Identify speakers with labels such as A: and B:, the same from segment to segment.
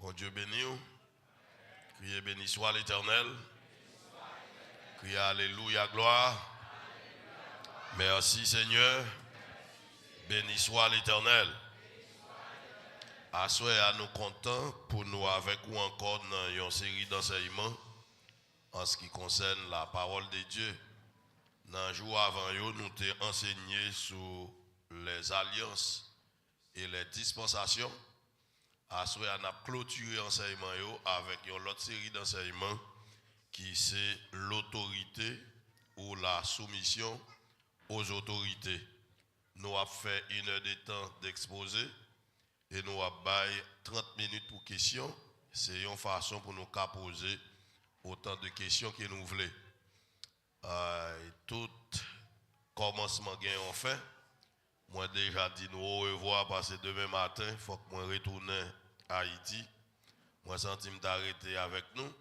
A: Bon Dieu béni. Criez béni soit l'Éternel. Criez Alléluia, gloire. Merci Seigneur. Béni soit l'Éternel. Assoyez à nous contents pour nous avec vous encore dans une série d'enseignements en ce qui concerne la parole de Dieu. Dans le jour avant, nous avons enseigné sur les alliances et les dispensations. Assoyez à nous clôturer l'enseignement avec une autre série d'enseignements qui c'est l'autorité ou la soumission aux autorités. Nous avons fait 1 heure de temps d'exposé et nous avons 30 minutes pour questions. C'est une façon pour nous poser autant de questions que nous voulons. Tout commencement gain en fait. Moi déjà dit nous au revoir parce que demain matin, il faut que moi retourne à Haïti. Moi senti m'arrêter avec nous.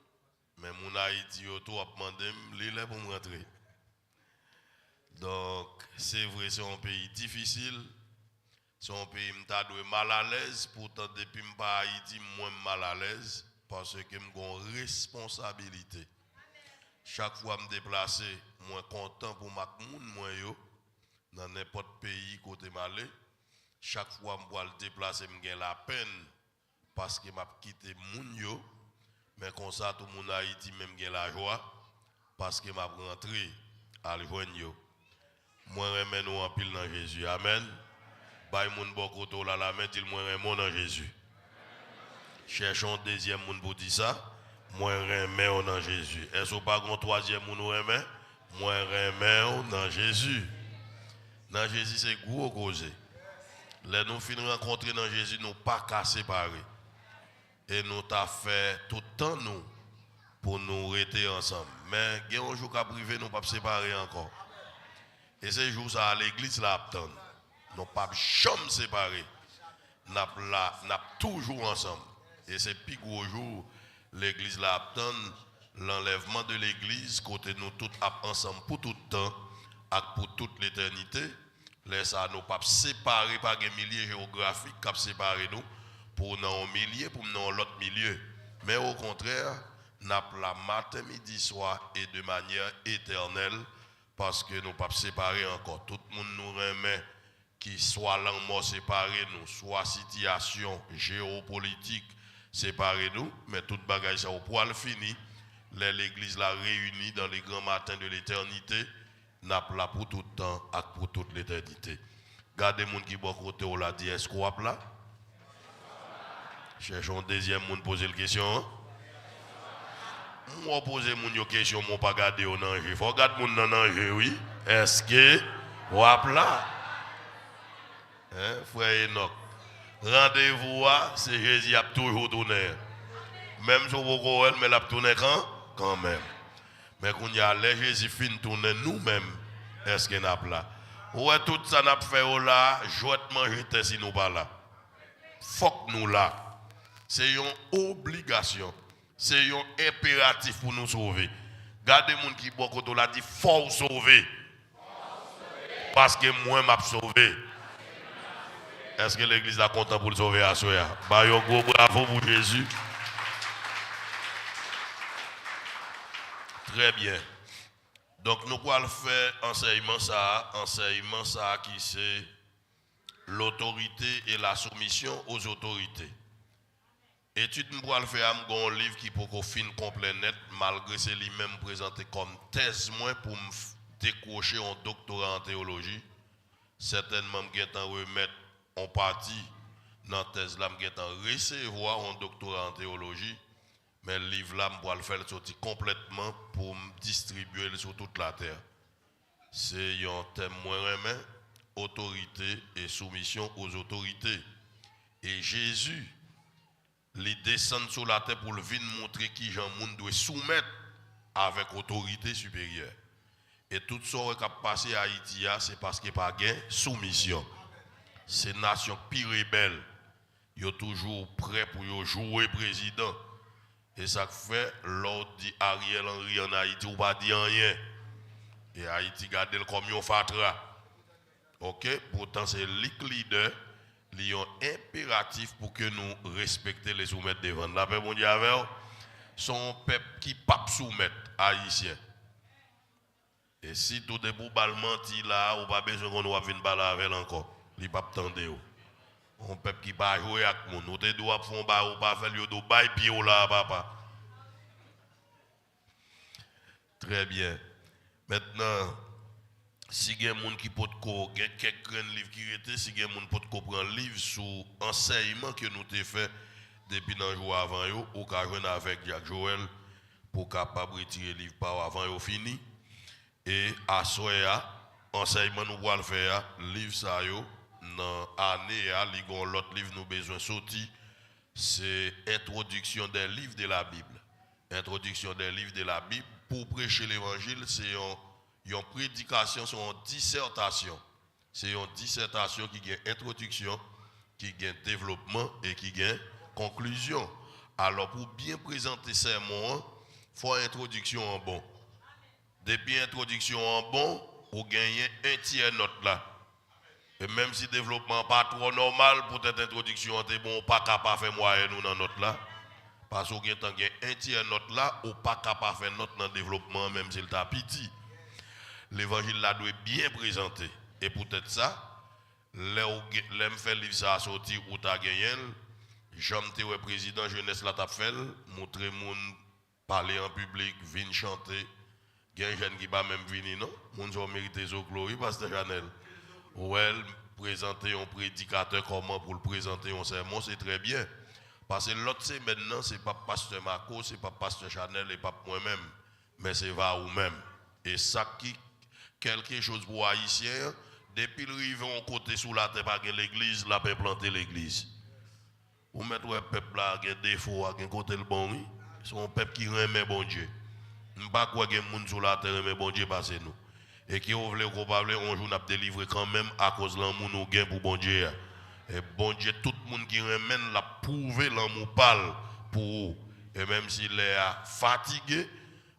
A: Mais mon Haïti tout a demandé l'île pour me rentrer. Donc c'est vrai, c'est un pays difficile. C'est un pays qui mal à l'aise. Pourtant depuis que je suis à Haïti, moi mal à l'aise parce que j'ai une responsabilité. Chaque fois que je me déplace, je suis content pour ma monde, dans n'importe pays côté malé. Chaque fois que je me déplace, j'ai la peine parce que je quitté moun. Mais comme ça, tout le monde en Haïti même a la joie parce que je suis rentré à le joindre. Moi, je remets nous en pile dans Jésus. Amen. Bay moun bokoto la la main, dit moi remets dans Jésus. Cherchons deuxième moun pour dire ça. Moi remets dans Jésus. Est-ce pas un troisième moun remets? Moi remets dans Jésus. Dans Jésus, c'est gros causé. Les nous finissons rencontrer dans Jésus, nous pas qu'à séparer. Et nous t'a fait tout le temps nous pour nous rester ensemble. Mais il y a un jour qu'à privé, nous ne pas séparer encore. Et ces jours ça à l'église là attend. Nous pas jamais séparer. Nous toujours ensemble. Et c'est plus gros jour l'église là attend l'enlèvement de l'église côté nous tous ensemble pour tout le temps et pour toute l'éternité. Laisse à nous pas séparer par des milliers géographiques qui séparer nous pour nous un milieu pour nous l'autre milieu. Mais au contraire, nous avons la matin, midi, soir et de manière éternelle parce que nous ne pouvons pas séparer encore. Tout le monde nous remet qui soit langue mort séparé nous, soit situation géopolitique séparé nous, mais toute bagage ça au poil fini. L'église la réunie dans les grands matins de l'éternité, n'a là pour tout le temps et pour toute l'éternité. Gardez les gens qui sont côté ou la dit est-ce qu'on a là? Cherchons deuxième monde poser la question. Moi poser une question, moi pas garder au danger. Il faut regarder mon danger, oui. Est-ce que vous avez là? Frère Enoch. Rendez-vous, c'est Jésus qui a toujours tourné. Même si vous voulez, mais il a tourné quand même. Mais quand il y a les Jésus fin tourner nous-mêmes, est-ce qu'il n'y a pas là? Ouais, tout ça n'a pas fait là, jouet manger si nous pas là. Faut que nous là. C'est une obligation. C'est un impératif pour nous sauver. Gardez les gens qui beaucoup là dit faut sauver. Parce que moi m'a sauvé. Est-ce que l'église est content pour le sauver à soi? Bah un gros bravo pour Jésus. Très bien. Donc nous allons faire enseignement ça qui c'est l'autorité et la soumission aux autorités. Étude nous allons faire un livre qui pour qu'on fin complet net malgré c'est lui-même présenté comme thèse moins pour me décrocher un doctorat en théologie. Certainement je remettre en partie dans thèse là je recevoir un doctorat en théologie. Mais le livre là, je vais le faire sortir complètement pour me distribuer sur toute la terre. C'est un thème moins humain, autorité et soumission aux autorités. Et Jésus, il descend sur la terre pour venir montrer qui Jean monde doit soumettre avec autorité supérieure. Et tout ce qui a passé à Haïti, c'est parce qu'il n'y a pas de soumission. Ces nations pires rebelles, ils sont toujours prêts pour jouer président. Et ça fait, l'autre dit Ariel Henry en Haïti, ou pas dit rien. Et Haïti garde comme un fatra. Ok? Pourtant, c'est le leader il y a un impératif pour que nous respections les soumettre devant. La paix bon Dieu avec son peuple qui pas soumettre haïtien. Et si tout est pour bal menti là, ou pas besoin qu'on va venir baller avec encore. Il pas attendre. Un peuple qui pas jouer avec nous. Nous te doit faire ba ou pas faire le do bail pied là papa. Très bien. Maintenant si il y a des gens qui peuvent quelques livres qui étaient, si il y a des gens qui peuvent prendre livre sur l'enseignement que nous avons fait depuis le jour avant, ou qu'à jouer avec Jacques Joël pour capable retirer le livre par avant et fini. Et à ce enseignement nous allons le faire, livre ça dans l'année, il y a l'autre livre nous besoin sortir, c'est Introduction des livres de la Bible. Introduction des livres de la Bible pour prêcher l'évangile, c'est une prédication, c'est une dissertation. C'est une dissertation qui a introduction, qui a développement et qui a conclusion. Alors pour bien présenter ces mots, il faut une introduction en bon. Depuis introduction en bon, vous gagnez un tiers note là. Et même si le développement n'est pas trop normal, pour cette introduction, c'est bon, pas capable de faire moyen nous dans notre là. Parce que vous avez un tiers note là, ou pas capable de faire notre dans le développement, même si le est petit. L'évangile là doit bien présenter. Et peut-être ça, l'aime fait livre ça sorti ou ta gagné, j'aime le président jeunesse la t'a fait, montrer moun parler en public, venir chanter. Il y a un jeune qui va même venir, non? Moun ont mérité son gloire, pasteur Chanel. Ou elle présenter un prédicateur comment pour le présenter un sermon, c'est très bien. Parce que l'autre c'est maintenant, c'est pas pasteur Marco, c'est pas pasteur Chanel et pas moi-même, mais c'est va ou même. Et ça qui quelque chose pour haïtien, depuis le rive on côté sous la terre par l'église, la peut planter l'église. Vous mettez le peuple là, il y a des défauts, il y a côté le bon, c'est un peuple qui remet bon Dieu. Nous ne pas quoi que les gens sur la terre remet bon Dieu passer nous. Et qui on voulait probablement un jour n'a délivré quand même à cause de l'amour nous gain pour bon Dieu. Et bon Dieu, tout le monde qui remet l'a prouvé l'amour parle pour vous. Et même s'il est fatigué,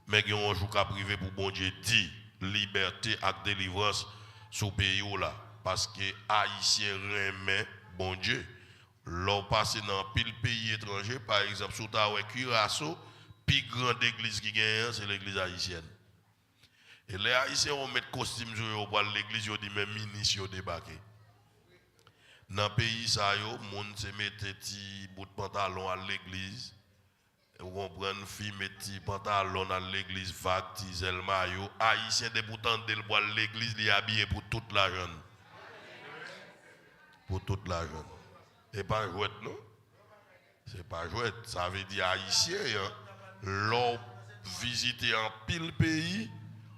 A: mais il y a un jour qu'à privé pour bon Dieu dit liberté et délivrance sur le pays là. Parce que Haïtien remet bon Dieu. L'on passe dans pile pays étranger, par exemple, sous ta Curaçao, plus grande église qui gagne, c'est l'église haïtienne. Et les Haïtiens vont mettre costume pour l'église, ils disent même ministre ils débarqué. Dans le pays, ça, les gens se mettent des bouts de pantalon à l'église. Vous comprenez, une fille met des pantalons à l'église, vague, des maillot. Haïtiens, de pourtant, de l'église, ils sont habillés pour toute la jeune. Pour toute la jeune. Et pas jouet, non? C'est pas jouet. Ça veut dire Haïtien, l'on visite en pile pays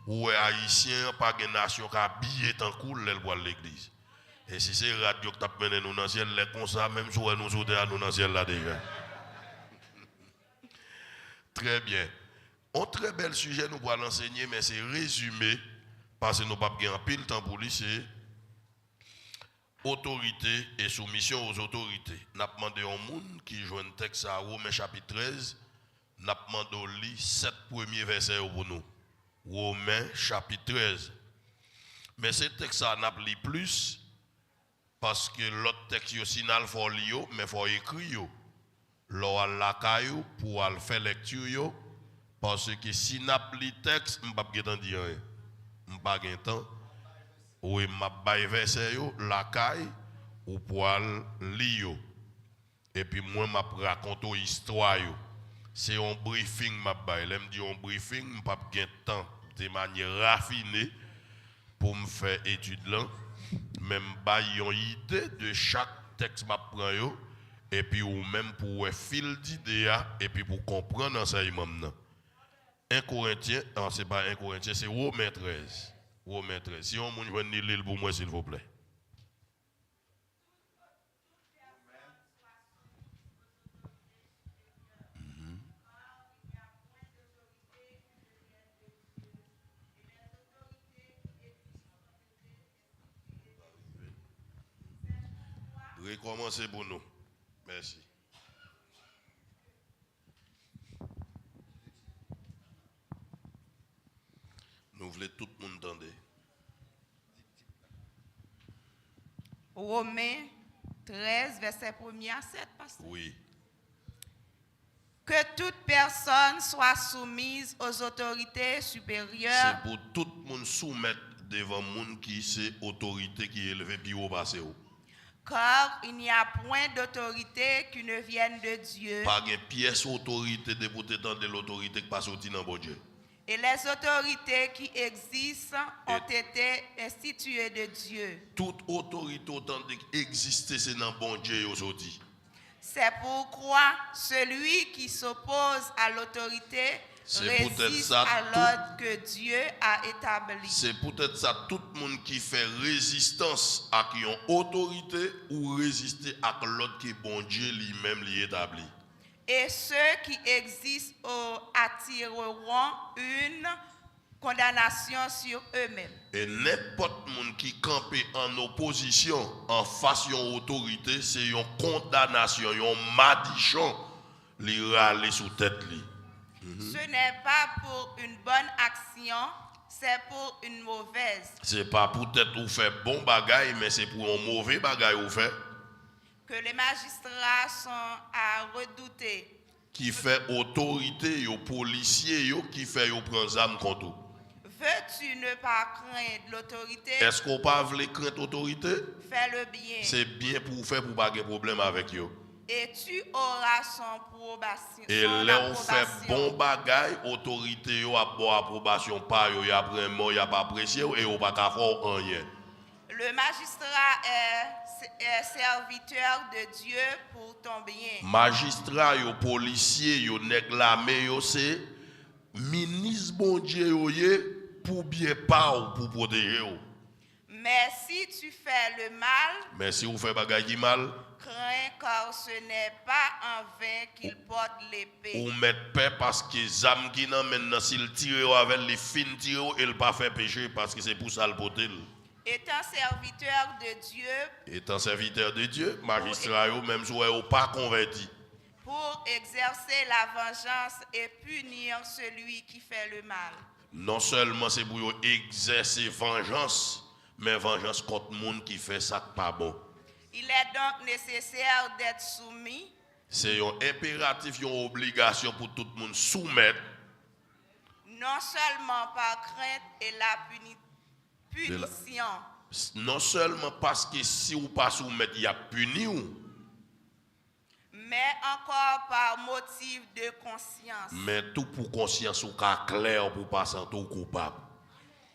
A: où les Haïtiens, pas de nation qui habillé tant cool, elle voit l'église. Et si c'est radio qui t'a mené nous dans le ciel, les comme ça, même si nous sommes à nous dans le ciel là déjà. Très bien. Un très bel sujet nous pourrons l'enseigner, mais c'est résumé, parce que nous n'avons pas pile temps pour lui, c'est autorité et soumission aux autorités. Nous avons demandé à un monde qui joue un texte à Romains chapitre 13, nous avons demandé à lui 7 premiers versets pour nous. Romains chapitre 13. Mais ce texte-là n'a pas plus, parce que l'autre texte aussi n'a pas faut lire, mais il faut écrire. L'on la caillou pour faire lecture, parce que si n'a pas le texte, je ne peux pas dire rien. Je ne peux pas dire temps. Oui, m'a bail verset yo la caille ou pour lire. Et puis moi m'a raconter histoire yo. C'est un briefing m'a bail. L'aime dit un briefing, m'pas gain temps de manière raffinée pour me faire étude là, même bail une idée de chaque texte m'a prend yo et puis ou même pour fil d'idée et puis pour comprendre l'enseignement là. 1 Corinthiens, non, c'est pas 1 Corinthiens, c'est Romains 13. Romains 13. Si on veut lire pour moi, s'il vous plaît. Recommencez pour nous. Merci. Nous voulons tout le monde entendre.
B: Romains 13, verset 1er à 7, pasteur.
A: Oui.
B: Que toute personne soit soumise aux autorités supérieures.
A: C'est pour tout le monde soumettre devant le monde qui c'est autorité qui est élevée puis au passé.
B: Car il n'y a point d'autorité qui ne vienne de Dieu.
A: Pas de pièce autorité de pour de l'autorité qui passe au dans bon Dieu.
B: Et les autorités qui existent ont été instituées de Dieu.
A: Toute autorité authentique existe, c'est dans bon Dieu aujourd'hui.
B: C'est pourquoi celui qui s'oppose à l'autorité résiste à l'ordre que Dieu a établi.
A: C'est peut-être ça, tout le monde qui fait résistance à qui ont autorité ou résister à l'autre qui bon Dieu lui-même lui établi.
B: Et ceux qui existent attireront une condamnation sur eux-mêmes.
A: Et n'importe monde qui campe en opposition en face de l'autorité, c'est une condamnation, une malédiction, li râler sous tête li.
B: Ce n'est pas pour une bonne action, c'est pour une mauvaise.
A: C'est pas peut-être ou fait bon bagaille, mais c'est pour un mauvais bagaille ou fait.
B: Que les magistrats sont à redouter.
A: Qui fait autorité, yo policiers yo qui fait yo prendre zam contre.
B: Veux-tu ne pas craindre l'autorité?
A: Est-ce qu'on pas veut craindre l'autorité?
B: Fais le bien.
A: C'est bien pour faire pour pas de problème avec yo.
B: Et tu auras son approbation.
A: Et là on fait bon bagaille, autorité yo a bon approbation pas yo, y a vraiment y a pas apprécié et yo pas ka faire rien.
B: Le magistrat est serviteur de Dieu pour ton bien.
A: Magistrat yo policier yo nèg l'armée yo c'est ministre bon Dieu yo pour bien pas ou pour protéger ou.
B: Mais si tu fais le mal,
A: mais si vous faites bagaille qui mal,
B: crains car ce n'est pas en vain qu'il porte l'épée.
A: Ou mettre paix parce que zam qui nan maintenant s'il tire avec les fins tire il pas fait péché parce que c'est pour ça le potel.
B: Étant serviteur de Dieu,
A: étant serviteur de Dieu, magistrat yo même si ou pas converti.
B: Pour exercer la vengeance et punir celui qui fait le mal.
A: Non seulement c'est pour exercer vengeance, mais vengeance contre le monde qui fait ça pas bon.
B: Il est donc nécessaire d'être soumis.
A: C'est un impératif, une obligation pour tout le monde soumettre.
B: Non seulement par crainte et la punition.
A: Non seulement parce que si ou pas soumettre, il y a puni ou.
B: Mais encore par motif de conscience.
A: Mais tout pour conscience ou cas clair pour pas sentir coupable.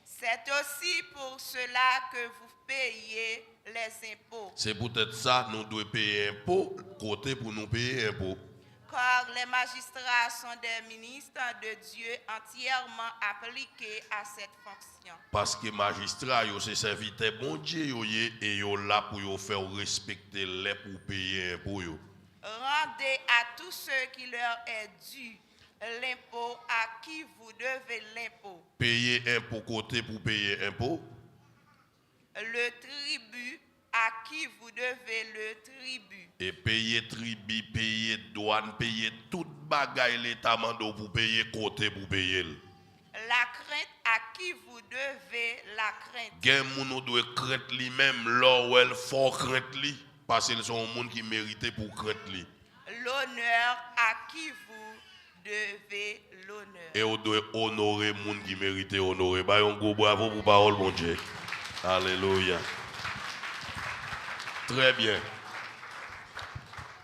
B: C'est aussi pour cela que vous payez les impôts.
A: C'est peut-être ça nous devons payer impôts, côté pour nous payer impôts.
B: Car les magistrats sont des ministres de Dieu entièrement appliqués à cette fonction.
A: Parce que magistrats, c'est serviteur bon Dieu et yo là pour yo faire respecter les pour payer impôts.
B: Rendez à tous ceux qui leur est dû l'impôt à qui vous devez l'impôt.
A: Payer impôt côté pour payer impôt.
B: Le tribut à qui vous devez le tribut.
A: Et payer tribut, payer douane, payer toute bagaille l'État mando pour payer côté pour payer.
B: La crainte à qui vous devez la crainte.
A: Gen moun doit craindre lui-même là où elle faut craindre lui parce qu'ils sont un monde qui mérite pour craindre lui.
B: L'honneur à qui vous devez l'honneur.
A: Et on doit honorer moun qui mérite honorer. Bah un gros bravo pour parole mon Dieu. Alléluia. Très bien.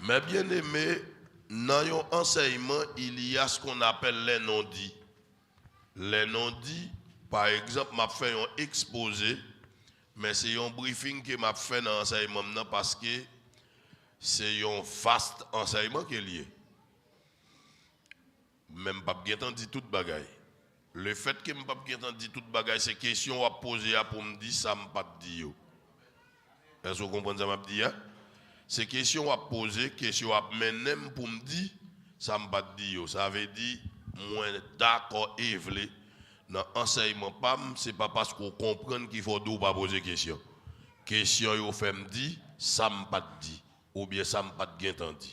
A: Mais bien aimé, dans l'enseignement, il y a ce qu'on appelle les non-dits. Les non-dits, par exemple, m'a fait un exposé, mais c'est un briefing que m'a fait dans l'enseignement parce que c'est un vaste enseignement qui est lié. Même pas bien dit toute bagaille. Le fait que je pas bien dit toute bagaille, c'est question à poser pour me dire ça m'a pas dit. Est-ce que vous comprenez ça m'a dit? C'est question à poser, question à mener pour me dire ça m'a pas dit. Ça veut dire moi d'accord et vrai dans l'enseignement PAM, c'est pas parce qu'on comprend qu'il faut pas poser question. Question yo fait me dire ça m'a pas dit ou bien ça m'a pas bien entendu.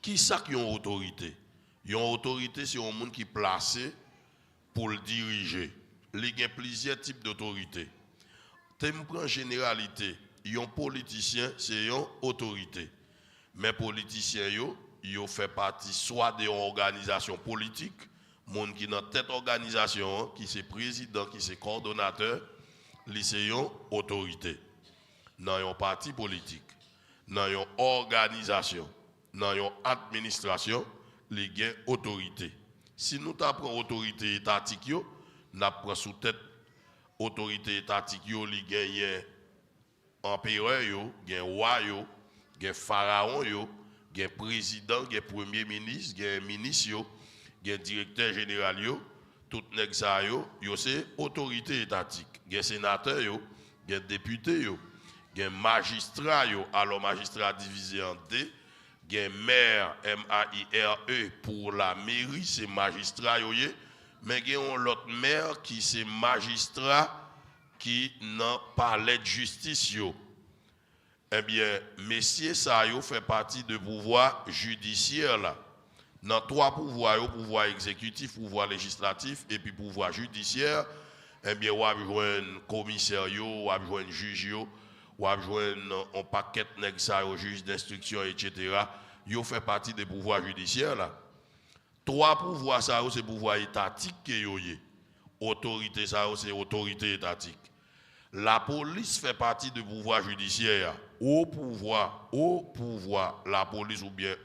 A: Qui ça qui ont autorité? Une autorité c'est un monde qui est placé pour le diriger. Il y a plusieurs types d'autorité. Tu me prends généralité, un politicien, c'est une autorité. Mais politicien, yo fait partie soit d'une organisation politique, monde qui dans tête organisation, qui c'est président, qui c'est coordonnateur, c'est une autorité. Dans un parti politique, dans une organisation, dans une administration, les gains autorité. Si nous apprenons autorité étatique, nous apprenons sous tête autorité étatique, les gagnent empereur, les roi, les pharaons, les présidents, les premiers ministres, les ministres, les directeurs généraux, tout nèg ça c'est autorité étatique. Les sénateurs, les députés, les magistrats, alors magistrats divisés en deux. Il y a maire, M-A-I-R-E, pour la mairie, c'est magistrat, mais il y a l'autre maire qui c'est magistrat qui n'a pas l'aide de justice. Eh bien, messieurs, ça fait partie du pouvoir judiciaire. Là. Dans trois pouvoirs, pouvoir exécutif, pouvoir législatif et puis pouvoir judiciaire, eh bien, on va jouer un commissaire, on va jouer un juge, ou à joindre un paquet de juge d'instruction, etc. Ils fait partie des pouvoirs judiciaires. Là. Trois pouvoirs, ça c'est pouvoir étatique. Autorité, ça c'est autorité étatique. La police fait partie du pouvoir judiciaire. Au pouvoir, la police ou bien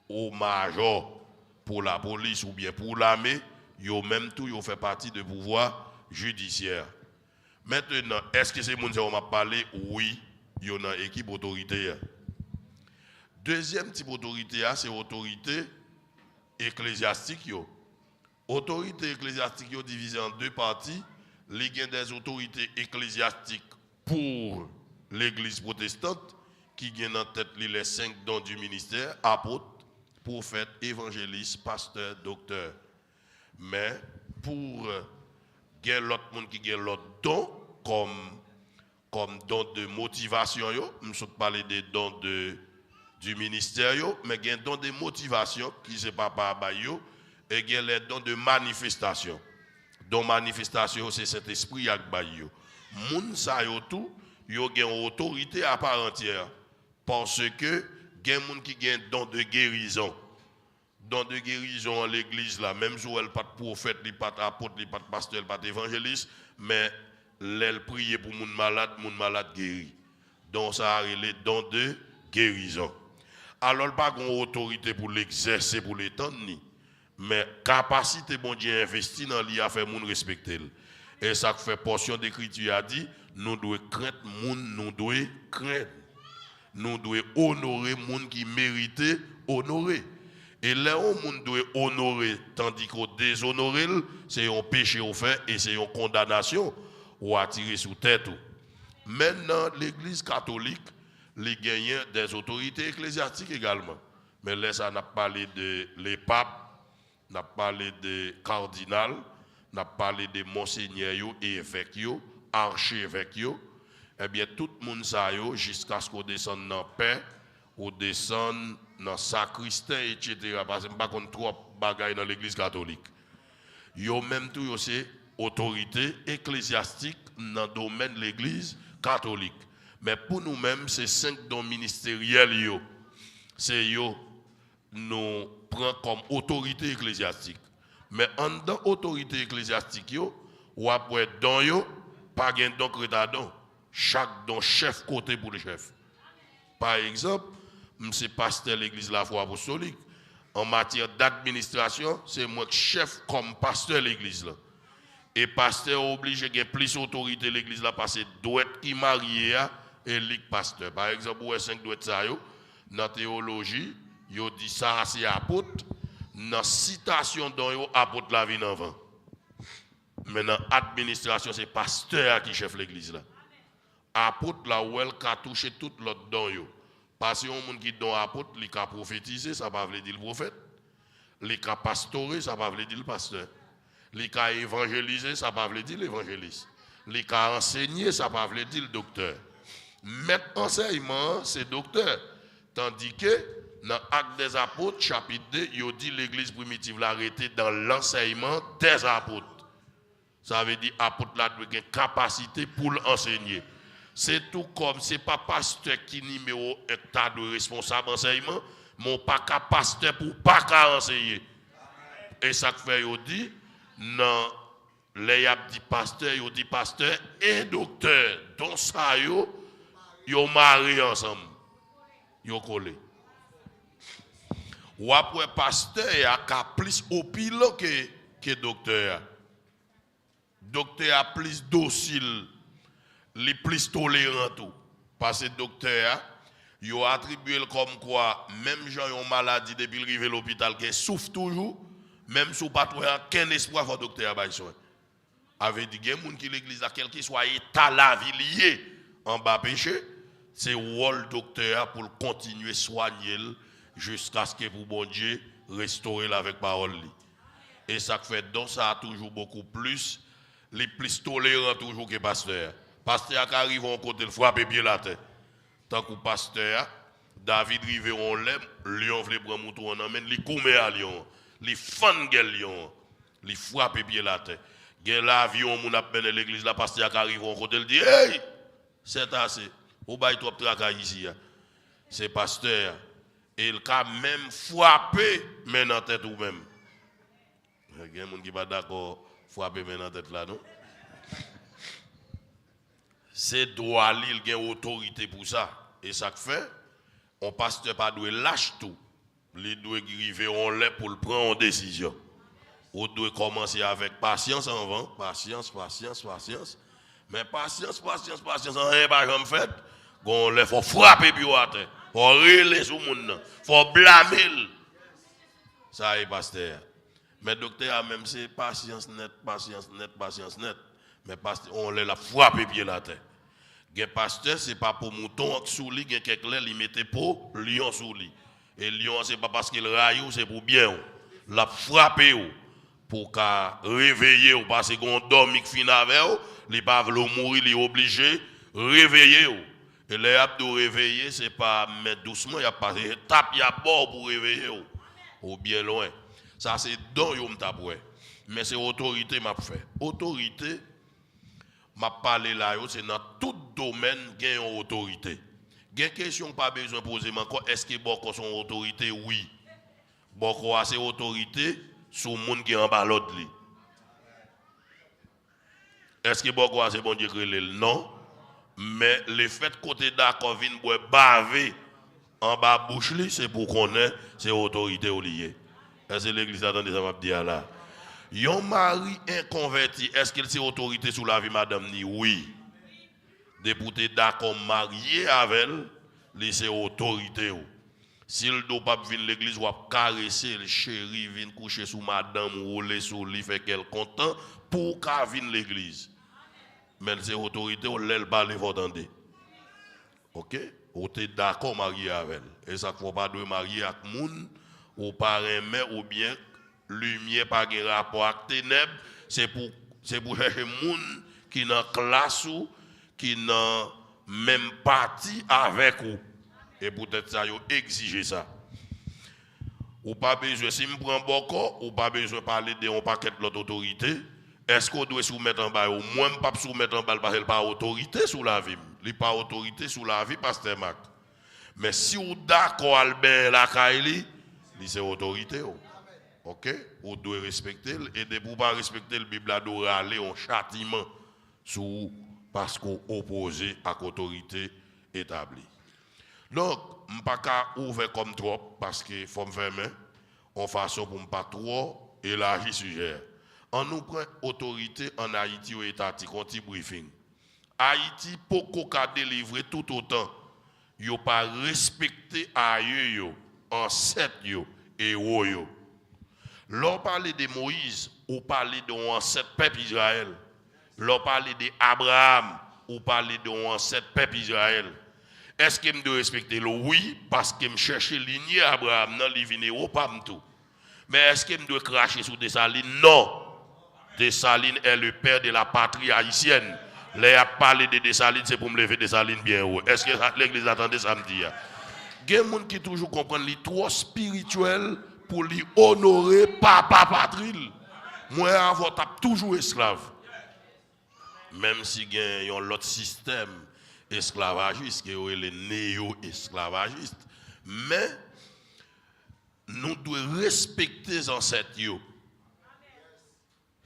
A: au major pour la police ou bien pour l'armée, ils même tout, ils fait partie du pouvoir judiciaire. Maintenant, est-ce que c'est mon qui m'a parlé? Oui, il y a une équipe autorité. Deuxième type d'autorité, c'est l'autorité ecclésiastique. L'autorité ecclésiastique est divisée en deux parties. Il y a des autorités ecclésiastiques pour l'église protestante, qui ont en tête les 5 dons du ministère, apôtre, prophète, évangéliste, pasteur, docteur. Mais pour il y a l'autre monde qui a l'autre don comme don de motivation, je ne parle des dons du ministère, mais il y a un don de motivation qui ne pas par et il y a les dons de manifestation. Don manifestation, c'est cet esprit qui est bayo. Moun sa yo tout, yo gen autorité à part entière parce que gen moun qui gen don de guérison. Don de guérison en l'église là, même si elle pas de prophète, elle pas d'apôtre, elle pas de pasteur, elle pas d'évangéliste, mais elle prie pour moun malade guéri. Donc ça a les dons de guérison. Alors pas une autorité pour l'exercer pour l'étendre ni, mais capacité bon Dieu investi dans l'IA fait moun respecter. Et ça fait portion d'écriture a dit, nous devons craindre moun, nous devons craindre. Nous devons honorer moun qui mérite honorer. Et là où moun doit honorer tandis qu'on déshonorer, c'est un péché au fait et c'est une condamnation ou attirer sous tête. Maintenant, l'église catholique, les gagnants des autorités ecclésiastiques également. Mais là, ça n'a parlé de les papes, n'a parlé de cardinal, n'a parlé de monseigneurs et évêques, archevêques. Eh bien, tout le monde ça jusqu'à ce qu'on descende dans la paix, ou descende dans le sacristain, etc. Parce que je ne sais pas trop de bagailles dans l'église catholique. Yo même tout, c'est autorité ecclésiastique dans le domaine de l'église catholique. Mais pour nous-mêmes, c'est 5 dons ministériels. C'est nous prend comme autorité ecclésiastique. Mais en dans autorité ecclésiastique, ou après don, pas de don crédadon. Chaque don chef côté pour le chef. Par exemple, c'est pasteur de l'église la foi apostolique. En matière d'administration, c'est moi chef comme pasteur de l'église là. Et pasteur obligé de plus d'autorité de l'église là parce que doit qui marié et lik pasteur. Par exemple, où est 5 doit ça yo dans théologie, yo dit ça c'est apôtre. Dans citation dont yo apôtre la vie avant. Mais dans administration, c'est pasteur qui chef l'église là. Apôtre là où elle a touché tout l'autre don yo. Parce que un monde qui don apôtre, il a prophétisé, ça ne veut pas dire le prophète. Il a pastoré, ça ne veut pas dire le pasteur. Il a évangélisé, ça ne veut pas dire l'évangéliste. Il a enseigné, ça ne veut pas dire le docteur. Maître enseignement, c'est docteur. Tandis que dans l'Acte des apôtres, chapitre 2, il dit l'église primitive l'a arrêté dans l'enseignement des apôtres. Ça veut dire apôtre là doit avoir une capacité pour l'enseigner. C'est tout comme, c'est pas pasteur qui numéro un tas de responsable enseignement, mon pas qu'à pasteur pour pas qu'à enseigner. Et ça fait, il dit, non, les y a dit pasteur, il dit pasteur et docteur. Donc ça, ils marié ensemble. Ils collé. Ou après pasteur, il y a plus au pilote que docteur. Docteur a plus docile, les plus tolérant tout. Parce que docteur, il a attribué comme quoi, même gens ont maladie depuis l'arrivée à l'hôpital, qui souffre toujours, même si vous n'avez pas aucun espoir pour le docteur a besoin. Avec des gens qui l'église, quel qu'il soit état la vie lié en bas péché, c'est le rôle docteur pour continuer à soigner jusqu'à ce que pour bon Dieu restaurer avec parole. Et ça fait donc ça a toujours beaucoup plus, les plus tolérants toujours que pasteur. Pasteur qui arrive en côté le frapper pied la tête. Tant que pasteur, David rive on l'aime, lion vle prendre mouton en amène, li commet à lion, li fan gel lion, li frappe pied la tête. Gen l'avion moun ap ben l'église la pasteur qui arrive en côté le dit hey, c'est assez. Ou bay trop travail ici. C'est pasteur et il a même frappé men en tête ou même. Il y a des gens qui ne sont pas d'accord frapper men en tête là non. C'est droit il a autorité pour ça. Et ça fait, on pasteur pas doit lâcher tout. Il doit arriver on l'est pour le prendre en décision. On doit commencer avec patience en avant, patience. Mais patience, on n'est pas jamais fait. On faut frapper puis à terre. Faut relayer sur monde, faut blâmer. Ça est pasteur. Mais docteur même c'est patience net. Mais pasteur on l'a frappé puis la terre. Gen pasteur c'est pas pour mouton sous lui, gen quelqu'un il mettait pour lion sous lui. Et lion c'est pas parce qu'il raille c'est pour bien. La frapper pour qu'à réveiller ou parce qu'on dormi qui fin avec il pas veut mourir, il est obligé réveiller. Et les abdos réveiller c'est pas mettre doucement, il y a pas tape il y a bord pour réveiller ou bien loin. Ça c'est don yo m'taboué. Mais c'est autorité m'a fait. Autorité m'a parlé là c'est dans tout domaine gain autorité. Gain question pas besoin poser encore est-ce que bon son autorité oui. Bon a c'est autorité sur monde qui en bas l'autre li. Est-ce que bon c'est bon Dieu créé non mais le fait côté d'accord vinn boire baver en bas bouche li c'est pour connaître c'est autorité ou lié. Est-ce que l'église attendez ça m'a dire là. Yon mari inconverti, est-ce qu'il c'est autorité sur la vie madame ni oui. Député d'accord marié avec elle, c'est autorité ou. S'il do pas venir l'église ou caresser le chéri vinn coucher sous madame ou rouler sur lui fait qu'elle content pour qu'a venir l'église. Mais c'est autorité ou l'elle parler faut entendre. OK? Ou t'es d'accord marié avec elle. Et ça faut pas de marier avec moun ou parrain mère ou bien lumière pas de rapport avec ténèbres, c'est pour chercher moun qui dans classe ou qui dans même parti avec vous. Et peut-être ça yo exiger ça. Ou pas besoin si me prend beaucoup ou pas besoin parler de un paquet de l'autre autorité. Est-ce qu'on doit soumettre en bas ou moi pas soumettre en bas parce qu'il pas autorité sous la vie. Il pas autorité sous la vie pasteur Marc. Mais si vous d'accord Albert la Kaili, c'est autorité. OK? Vous devez respecter et de pour pas respecter le Bible doit aller en châtiment sous parce qu'on opposé à l'autorité établie. Donc, je ne peux pas ouvrir comme trop parce qu'il faut me fermer en façon pour ne pas trop élargir le sujet. On nous prend autorité en Haïti ou étatique, on dit briefing. Haïti, pourquoi qu'a délivré tout autant, il n'a pas respecté ailleurs, ancêtres et héros. L'on parle de Moïse, ou parle de ancêtre peuple Israël. L'on parle d'Abraham, ou parle de ancêtre peuple Israël. Est-ce que je dois respecter le oui, parce que je cherche lignée Abraham dans les vignes, pas tout. Mais est-ce que je dois cracher sur Dessalines? Non. Dessalines est le père de la patrie haïtienne. Là, a parlé de Dessalines, c'est pour me lever Dessalines bien haut. Est-ce que l'église attendait samedi? Il y a des gens qui toujours comprennent les trop spirituels pour lui honorer papa patrie. Moi, avant, tu toujours esclave. Même si il y a un autre système esclavagistes, qui sont les néo-esclavagistes. Mais nous devons respecter les ancêtres.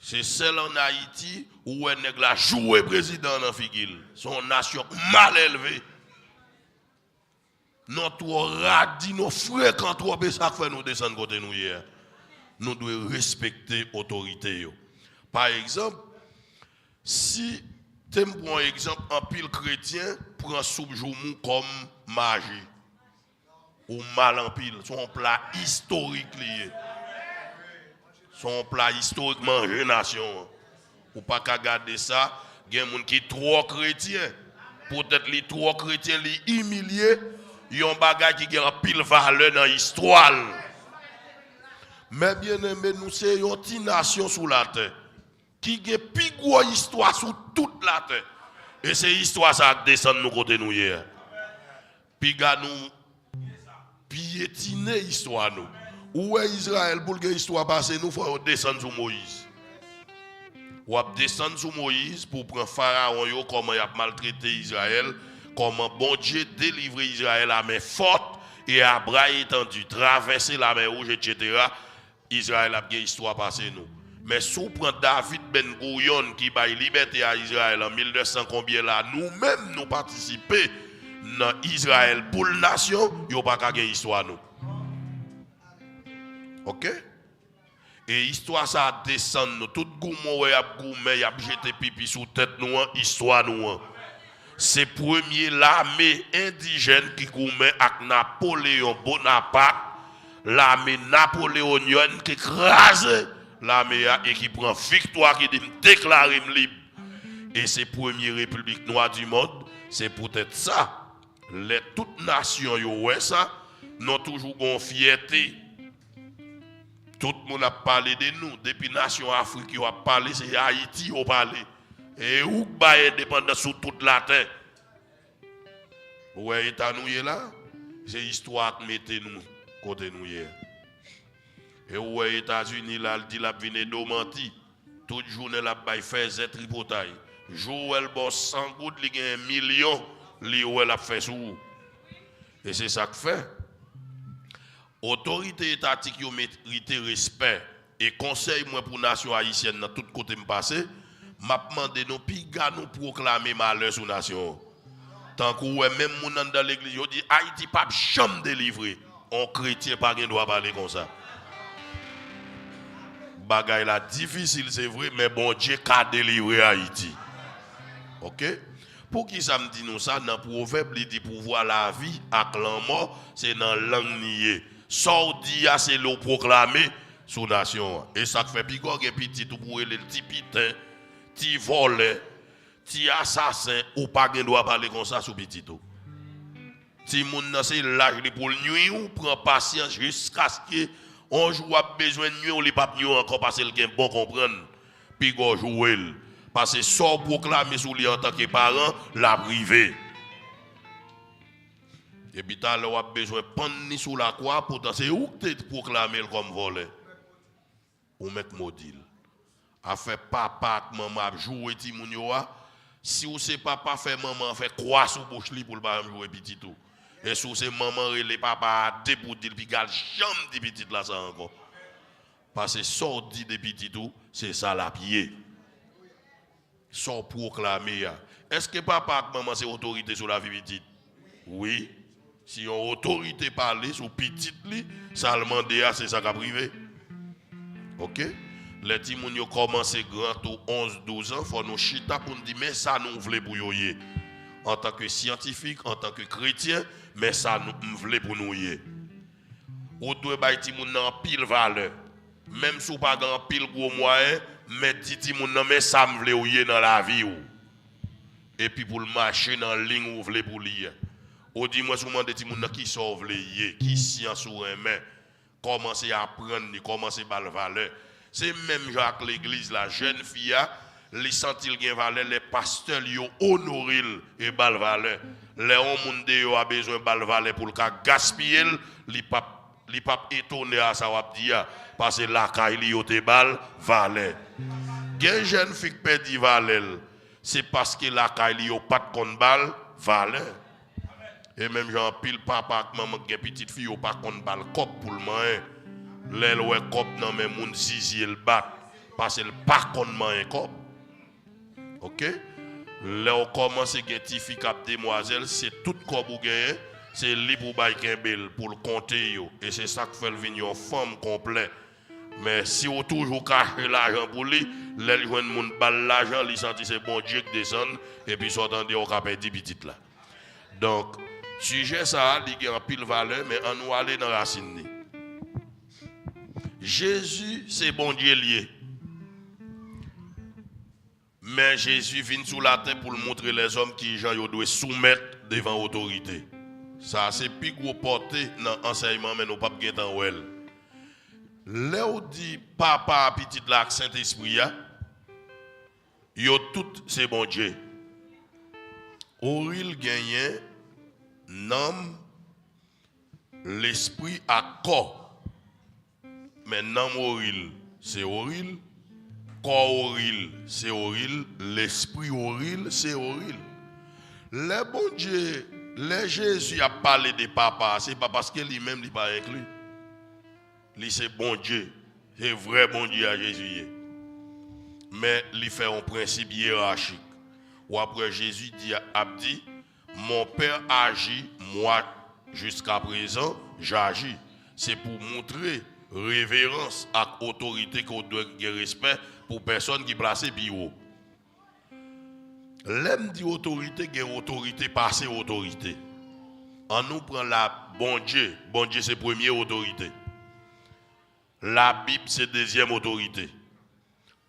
A: C'est celle en Haïti où elle a joué président dans Figil. Son nation mal élevée. Notre radis, nos fréquents trop, ça fait nous descendre côté nous hier. Nous devons respecter l'autorité. Par exemple, si tu prends un exemple, un pile chrétien prend soubjoumou comme magie ou mal en pile, son plat historique lié. Son plat historique manger nation. Ou pas qu'à garder ça, il y a des gens qui sont trop chrétiens. Peut-être les trop chrétiens les humilier, ils ont des bagages qui ont pile valeur dans l'histoire. Mais bien aimé, nous sommes une petite nation sous la terre qui a une plus grosse histoire sur toute la terre. Et c'est l'histoire ça descend nous côté nous hier. Puis nous piétiner l'histoire nous. Où est Israël pour que l'histoire passe, nous faut descendre sur Moïse. Ou descendre sur Moïse pour prendre Pharaon comment il a maltraité Israël, comment bon Dieu délivrer Israël à main forte et à bras étendu, traverser la mer Rouge, etc. Israël a bien histoire passée nous. Mais si on prend David Ben Gourion qui a liberté à Israël en 1200 combien là, nous-mêmes nous participer dans Israël pour la nation, il n'y a pas qu'à gagner histoire nous. OK? Et histoire ça descend nous. Tout goumou y a goumé, y a jeté pipi sous tête nous, histoire nous. C'est premier l'armée indigène qui goumé avec Napoléon Bonaparte, l'armée napoléonienne qui écrase l'armée et qui prend victoire, qui dit déclarer libre. Et c'est première république noire du monde, c'est peut-être ça. Toutes nations ouais ça, n'ont toujours une fierté. Tout le monde a parlé de nous. Depuis la nation Afrique, on a parlé, c'est Haïti qui a parlé. Et où est indépendant sur toute la terre? Où est nous là? C'est l'histoire qui mette nous côté nous hier. Et où est les États-Unis là, il dit la vine d'Omanti. Toute journée là, il fait un tripotaille. Joël boss 100 gouttes, il a 1 million, il a fait sous. Et c'est ça que fait. Autorité étatique qui mérite respect et conseil moi pour nation haïtienne dans tout côté me passer, m'a demandé nous piga nous proclamer malheur sur nation. Tant que même moun dans l'église yo dit Haïti pas jamais délivré. On chrétien pas gen droit parler comme ça. Bagay la difficile c'est vrai mais bon Dieu qu'a délivré Haïti. OK? Pour qui ça me dit nous ça dans proverbe il dit pour voir la vie avec la mort c'est dans langue niée. Sordi c'est le proclamer sous nation et ça fait pigor et petit tout pour les petits pitins, petits voleurs, petits assassins ou pas gen doit parler comme ça sous petit tout. Si moun nan c'est l'âge pour nuire ou prend patience jusqu'à ce que on joue a besoin de nuire ou les pas nuire encore parce qu'il gen bon comprendre pigor jouer parce que sort proclamer sous lui en tant que parent la privé. Et puis, tu as besoin de prendre sous la croix, pourtant, c'est où que tu proclamé comme volé. Ou mettre modile. A fait papa, maman, jouer ti moun yo. Si ou c'est papa, fait maman, fait croix sous bouche li pour le pas jouer petit tout. Et si c'est maman, les papa, debout dit, puis gal, jamais dit petit là, ça encore. Parce que sort dit de petit tout, c'est ça la pied. Sort proclamé. Est-ce que papa, maman, c'est autorité sur la vie petite? Oui. Si on autorité parler sur petite li, ça le demande c'est ça qu'a privé. OK? Les petits moun yo commencé grand tout 11-12 ans, faut nous chita pour nous dire mais ça nous voulons pour yo yé. En tant que scientifique, en tant que chrétien, mais ça nous voulons pour nous yé. Ou doit bay ti moun nan pile valeur. Même si ou pas grand pile gros moyen, mais ti moun nan mais ça me voulons yé dans la vie ou. Et puis pour le marcher dans ligne ou voulez pour lire. Ou dis-moi souvent des gens qui sauve les qui science ou un main, commencer à apprendre, commencer à la valeur. C'est même Jacques l'église, la jeune fille, les sentir gain valeur, les pasteurs yo honoré et bal valeur. Les hommes de a besoin bal valeur pour le gaspiller, li pas étonné à ça va dire parce que la caille yo te bal valeur. Gen jeune fille perdit valeur, c'est parce que la caille yo pas de kon bal valeur. Et même genre pile papa et maman qui petite fille ou pas qu'on balle cop pour le manger. L'elle ouais cop dans même moun zizi le bat parce qu'elle pas qu'on manger cop. OK? Là on commence à gagner fille cap demoiselle, c'est tout cop ou gagner, c'est libre ou bail belle pour le compter yo et c'est ça qui fait venir une femme complète. Mais si on toujours cache l'argent pour lui, les joindre moun balle l'argent, li senti c'est bon Dieu qui descend et puis sortant de on capé 10 petites là. Donc sujet ça, il a en pile valeur, mais on nous aller dans la racine. Jésus, c'est bon Dieu lié. Mais Jésus vient sur la terre pour montrer les hommes qui doivent soumettre devant l'autorité. Ça, c'est plus gros porté dans l'enseignement, mais nous ne pouvons pas gagner en elle. Là où dit papa, petit là, Saint-Esprit, yo tout c'est bon Dieu. Oril gagne nom, l'esprit à corps. Mais nom oril, c'est oril. Corps oril, c'est oril. L'esprit oril, c'est oril. Le bon Dieu, le Jésus a parlé de papa, c'est pas parce que lui-même n'est pas inclus. Lui, c'est bon Dieu. C'est vrai bon Dieu à Jésus. Mais il fait un principe hiérarchique. Ou après Jésus a dit, mon Père agit, moi jusqu'à présent, j'agis. C'est pour montrer révérence et autorité qu'on doit respect pour personne qui place plus haut. L'aime dit autorité, il y a autorité passée autorité. On nous prend la bon Dieu c'est première autorité. La Bible c'est deuxième autorité.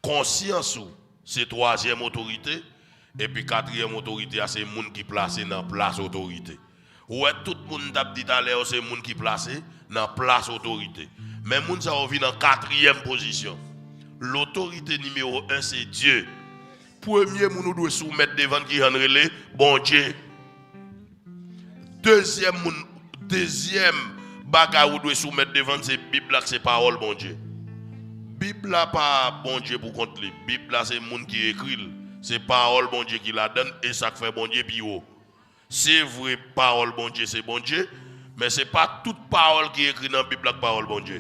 A: Conscience c'est troisième autorité. Et puis quatrième autorité, c'est les gens qui placent dans place autorité. Ouais, tout le monde a dit à l'heure, c'est les gens qui placent dans place autorité. Mais les gens sont venus en quatrième position. L'autorité numéro 1, c'est Dieu. Premier, nous devons soumettre devant qui est bon Dieu. Deuxième bagage nous devons soumettre devant, c'est la Bible, c'est parole bon Dieu. La Bible n'est pas bon Dieu pour contre lui. La Bible, c'est les gens qui écrivent. C'est parole bon Dieu qui la donne et ça fait bon Dieu plus haut. C'est vrai, parole bon Dieu, c'est bon Dieu, mais ce n'est pas toute parole qui est écrite dans la Bible, la parole bon Dieu.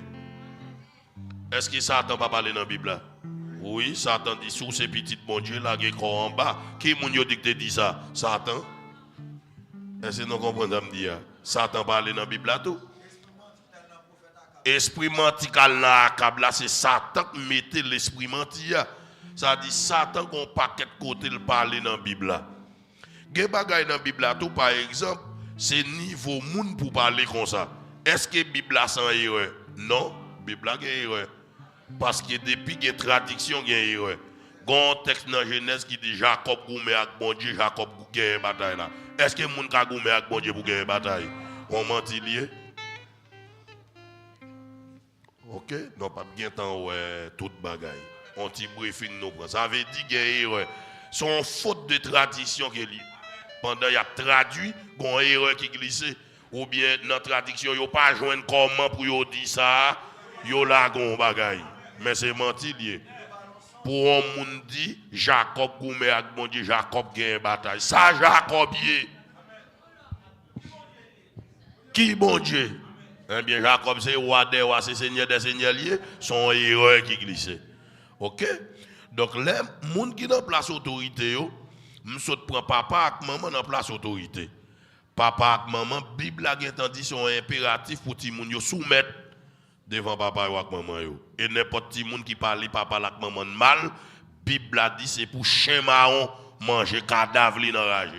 A: Est-ce que Satan pas parler dans la Bible? Oui, Satan dit sous ces petites bon Dieu, là, qui est en bas. Qui moun yo dit ça? Satan? Est-ce que nous comprenons me dire? Satan parle dans la Bible tout? Esprit mentical là, c'est Satan qui mettait l'esprit menti. Ça dit Satan qu'on paquet de côté le parler dans la Bible. Gen bagay dans la Bible tout par exemple, c'est niveau moun pour parler comme ça. Est-ce que la Bible a sans erreur? Non, la Bible a erreur. Parce que depuis qu'il y a traduction, il y a erreur. Il y a un texte dans Genèse qui dit Jacob goumé avec bon Dieu, Jacob gagne une bataille là. Est-ce que moun ka goumé avec bon Dieu pour gagner une bataille? On menti lié. OK, non pas bien temps toute bagaille. On t'y briefing nous prend. Ça veut dire qu'il y a erreur. Son faute de tradition qui est liée. Pendant qu'il a traduit, il y a une erreur qui glisse. Ou bien dans la traduction, il n'y a pas joindre comment pour dire ça, il y a là un bagaille. Mais c'est menti lié. Pour un monde dit, Jacob goumé avec bon Dieu, Jacob gagne une bataille. Ça, Jacob y est. Qui bon Dieu? Eh bien, Jacob, c'est roi des rois, c'est seigneur des seigneurs liés. Son erreur qui glisse. OK? Donc, les gens qui ont place autorité, je prends papa et maman dans place autorité. Papa et maman, la Bible a dit sont impératifs pour les gens soumettre devant papa et maman. Et n'importe qui qui parle papa et maman mal, la Bible a dit c'est pour chien marron manger cadavre dans la rage.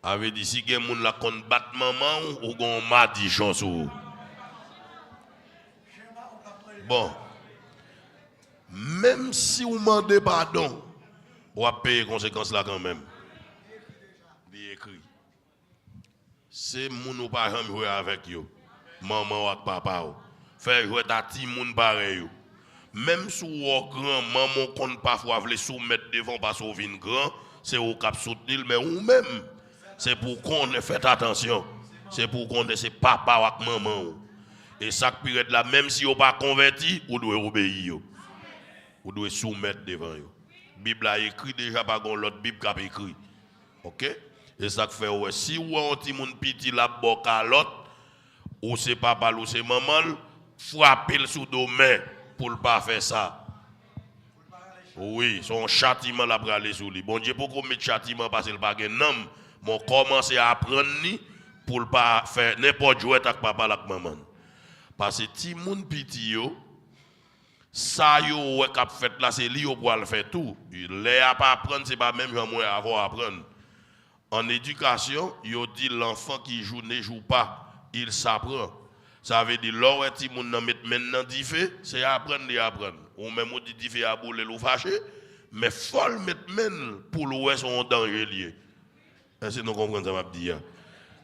A: Avait dit si quelqu'un la combat maman ou gon m'a chance. Bon. Même si vous demandez pardon, vous allez payer les conséquences là quand même. Il écrit. C'est moun ou pas jamais jouer avec yo. Maman ou papa ou. Faire jouer ta ti moun pareil. Même si vous grand maman qu'on parfois veut soumettre devant parce qu'on vient grand, c'est au cap soutenir mais ou même c'est pour qu'on ait fait attention. C'est pour qu'on ait c'est papa ou maman. Et ça peut être là, même si vous n'êtes pas converti, vous devez obéir. Vous devez soumettre devant eux. La Bible a écrit déjà par l'autre Bible qui a écrit. OK? Et ça fait ouais, si ou un petit monde petit la boque à l'autre, ou c'est papa ou c'est maman, frappez le sous domaine pour ne pas faire ça. Oui, son châtiment la bralé sous lui. Bon Dieu, pourquoi mettre châtiment parce qu'il pas un homme, mon commencer à apprendre ni pour ne pas faire n'importe jouer avec papa avec maman. Parce que ti moun petit yo, ça yo ouais qu'a fait là c'est lui pour le faire tout. Les a pas apprendre c'est pas même moi avoir apprendre. En éducation, yo dit l'enfant qui joue ne joue pas, il s'apprend. Ça veut dire là ti moun nan met maintenant di fait, c'est apprendre et apprendre. Ou même on dit di fait à boule ou fâché, mais faut le mettre men pour le son danger lié. Est-ce que nous comprenons ça m'a dit?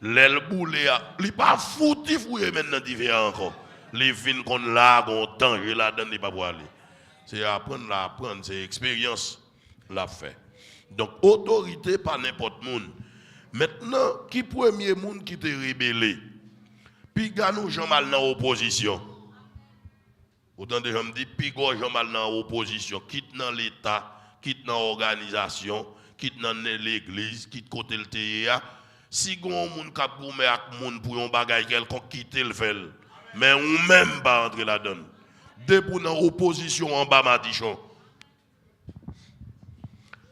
A: L'aile boule il pas fouti fouiller maintenant di fait encore. Les fins qu'on là gon danger là-dedans n'est pas pour aller. C'est apprendre, c'est expérience l'a fait. Donc autorité pas n'importe monde. Maintenant, qui premier monde qui te rébellé? Puis ganou Jean mal dans opposition. Autant de gens me dit puis Jean mal dans opposition, quitte dans l'état, quitte dans l'organisation, quitte dans l'église, quitte côté le TIA. Si gon monde cap goumé ak monde pour un bagage quelconque quitter le fait. Mais on même pas entrer là-dedans. Debout dans opposition en bas Madichon.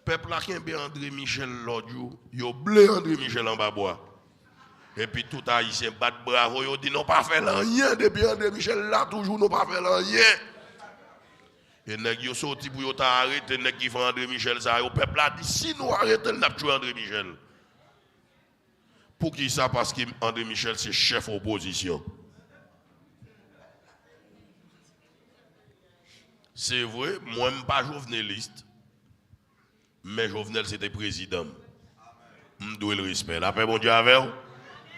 A: Peuple là qui est André Michel l'autre jour, yo blé André Michel en bas bois. Et puis tout haïtien bat bravo, yo dit non pas fait rien depuis André Michel là toujours non pas fait rien. Et nèg yo sorti pour yo arrêter nèg qui fait André Michel ça, yo peuple là dit si nous arrêtons n'a tuer André Michel. Pour qui ça parce que André Michel c'est chef opposition. C'est vrai, moi je ne suis pas journaliste, mais Jovenel c'était président. Je dois le respect. La paix, mon Dieu, avec vous,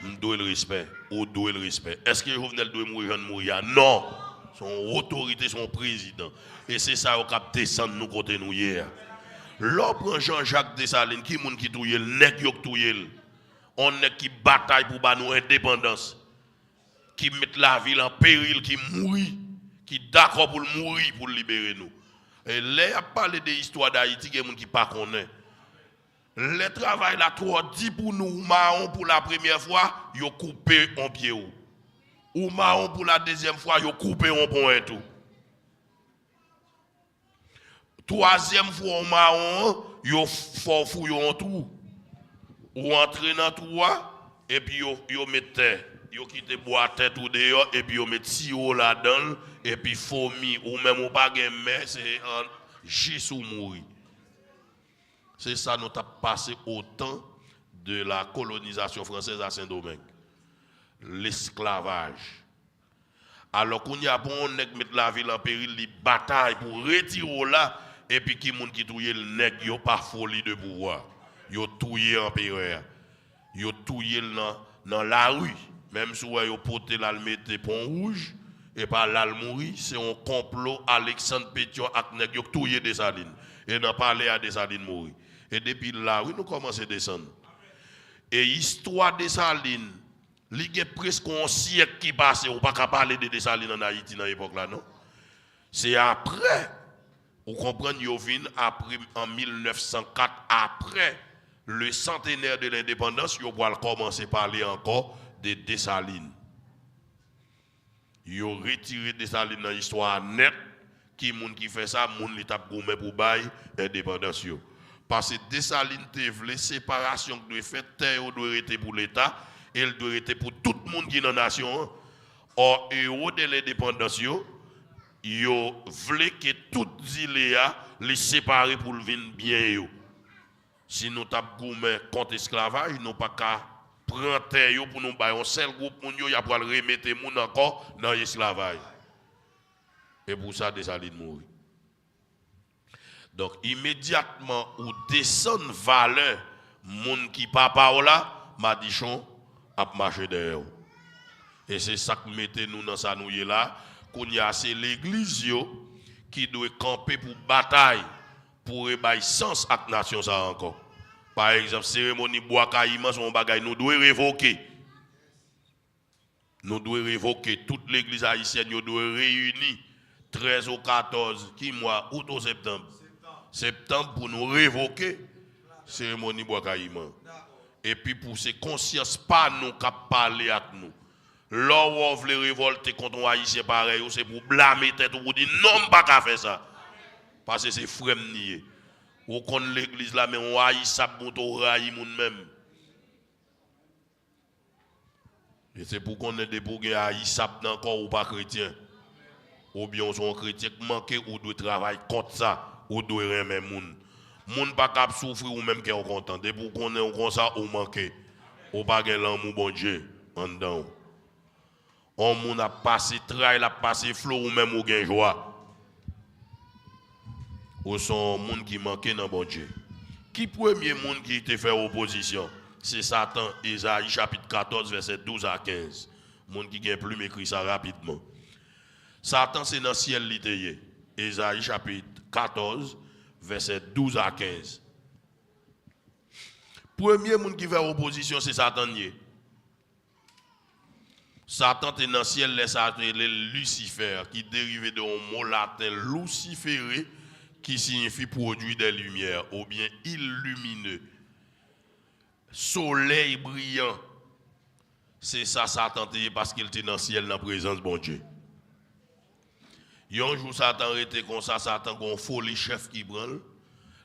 A: je dois le respect. Ou doit le respect. Est-ce que Jovenel doit mourir, Jean mourir? Non. Son autorité, son président. Et c'est ça qui a descendu nous côté nous hier. L'autre Jean-Jacques Dessalines, qui est qui touye, le nèg qui touye. On est qui bataille pour nous indépendance. Qui met la ville en péril, qui mourit. Qui d'accord pour mourir pour libérer nous. Et là, il a parlé de l'histoire d'Haïti, qui est qui pas connaît. Le travail là trop dit pour nous, marron pour la première fois, ils ont coupé un pied ou marron pour la deuxième fois, ils ont coupé un pont et tout. Troisième fois, marron, ils ont fouillé en tout. Ou entré dans tout et puis ils mettaient. Yo quitté boire tête ou dehors et puis yo met sirop là-dedans et puis fourmi ou même ou pas gain mais c'est un gis ou mourir. C'est ça nous t'a passé au temps de la colonisation française à Saint-Domingue. L'esclavage. Alors qu'on y a bon nèg mettre la ville en péril, li bataille pour retirer là et puis qui moun qui touyer le nèg yo pas folie de pouvoir. Yo touyer empereur. Yo touyer dans la rue. Même si vous avez porté l'almete pont rouge et pas l'almouri, c'est un complot Alexandre Pétion avec nèg yo touyer Dessalines et n'a parlé à Dessalines mourir. Et depuis là, oui, nous commençons à descendre. Et l'histoire de Dessalines, il y a presque un siècle qui passe, on ne peut pas parler de Dessalines en Haïti dans l'époque là, non? C'est après, vous comprenez, après en 1904, après le centenaire de l'indépendance, vous pouvez commencer à parler encore de Dessalines. Ils ont retiré Dessalines dans l'histoire nette, qui fait ça, moun li tap goumé pour bail indépendance. Parce que Dessalines te vle séparation qui doit faire, terre doit être pour l'État, et elle doit être pour tout le monde qui est dans la nation. Or, au de l'indépendance, ils voulaient que toutes les îles les séparent pour le vin bien. Si nous tap goumé contre l'esclavage, nous pas qu'à prendre terre pour nous bailler un seul groupe, il y a pour remettre les gens encore dans l'esclavage. Et pour ça, Dessalines mourit. Donc, immédiatement, où descend valeur, moun qui papa ou là, Madichon a marché derrière. Et c'est ça que mettez nous dans sa nouille là, qu'on y a c'est l'église qui doit camper pour bataille, pour ébailler sens à la nation ça encore. Par exemple, cérémonie bois caïman, son bagay, nous devons révoquer. Nous devons révoquer toute l'église haïtienne, nous devons réunir 13 au 14, qui mois, août au septembre? Septembre pour nous révoquer cérémonie bois caïman. Et puis pour ces consciences pas nous qui parler avec nous. Là où on veut révolter contre un haïtien pareil, c'est pour blâmer tête ou pour dire non, pas qu'à faire ça. Parce que c'est frère nié. Ou qu'on l'église là, mais on haïtien pour nous railler même. Et c'est pour qu'on ait des pour que haïtien dans corps ou pas chrétien. Ou bien on sont chrétien qui manque ou doit travailler contre ça. Ou doit aimer moun. Moun pas cap souffrir ou même qui est content. De pour qu'on est comme ça ou manqué. Ou pas gen l'amour bon Dieu en dedans. On moun a passé trail, a passé flot ou même ou gen joie. Ou son moun qui manqué dans bon Dieu. Qui premier moun qui te fait opposition? C'est Satan, Isaïe chapitre 14 verset 12 à 15. Moun qui gen plus m'écrit ça rapidement. Satan c'est dans le ciel littéraire. Isaïe chapitre 14, verset 12 à 15. Premier monde qui fait opposition, c'est Satan. Satan est dans le ciel, laisse Lucifer, qui dérive de un mot latin luciféré, qui signifie produit des lumières, ou bien illumineux. Soleil brillant. C'est ça Satan, parce qu'il était dans le ciel, dans la présence de bon Dieu. Un jour, Satan était comme ça, Satan a un folie chef qui branle.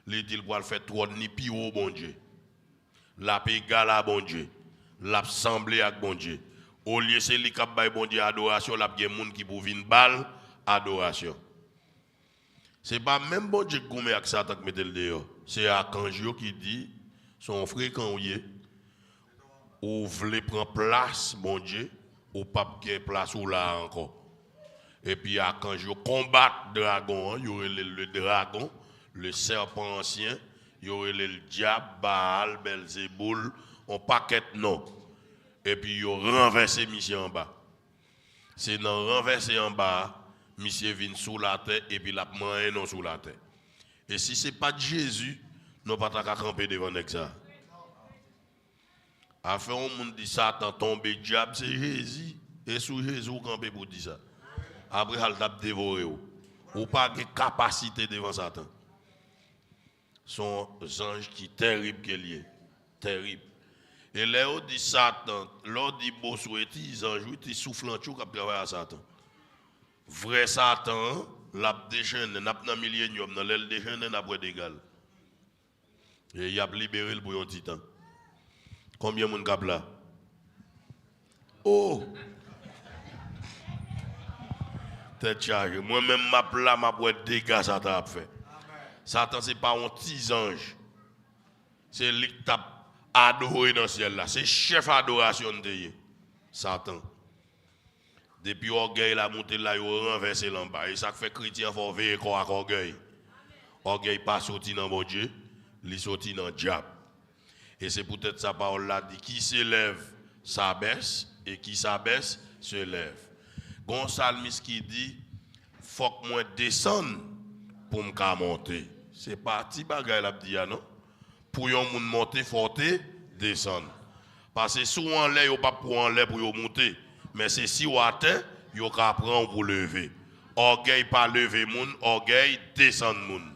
A: Il dit qu'il va faire trop ni pire au bon Dieu. La paix égale à bon Dieu. L'a semblé avec bon Dieu. Au lieu de ce qui a bon Dieu adoration, il y a des gens qui peuvent venir balle adoration. Ce n'est pas même bon Dieu qui met avec Satan qui met le dehors. C'est Archange qui dit, son frère quand ou voulez prendre place, bon Dieu, ou pas qu'il y ait place ou là encore. Et puis, quand je combat le dragon, il y aurait le dragon, le serpent ancien, il y aurait le diable, Baal, Belzéboul, on paquet non. Et puis, il y aurait renversé monsieur en bas. C'est dans renversé en bas, monsieur vient sous la terre et puis la main non sous la terre. Et si ce n'est pas Jésus, nous ne pouvons pas camper devant ça. Afin, on monde dit Satan tombe, diable, c'est Jésus. Et sous Jésus, on campe pour dire ça. Après, elle t'a dévoré. Ou pas de capacité devant Satan. Son ange qui est terrible qu'elle est. Terrible. Et là, on dit Satan, l'on dit Bossouet, ils anges, ils soufflent en tout qui travaillent à Satan. Vrai Satan, l'a déchaîné, n'a pas de millénium, n'a l'aile déchaîné, n'a pas d'égal. Et il a libéré le bouillon titan. Combien de monde cap là? Oh! Tête chargée. Moi-même, ma plat, ma boîte dégâts, Satan a fait. Satan, ce n'est pas un petit ange. C'est lui qui t'a adoré dans le ciel là. C'est chef adoration de Satan. Depuis l'orgueil, la montée là, il a renversé l'en bas. Et ça fait chrétien, il faut veiller avec orgueil. Orgueil pas sorti dans mon Dieu, il sorti dans le diable. Et c'est peut-être sa parole là dit qui s'élève, s'abaisse, et qui s'abaisse, se lève. Gonsalmis qui dit, faut que moi descende pour me monter. C'est pas petit bagay la dit non. Pour yon moun monter, faut descendre. Parce que souvent là, yon pas pour en l'air pour yon monter, mais c'est si ou à terre, yon ka prendre pour lever. Orgueil pas lever moun, orgueil descendre moun.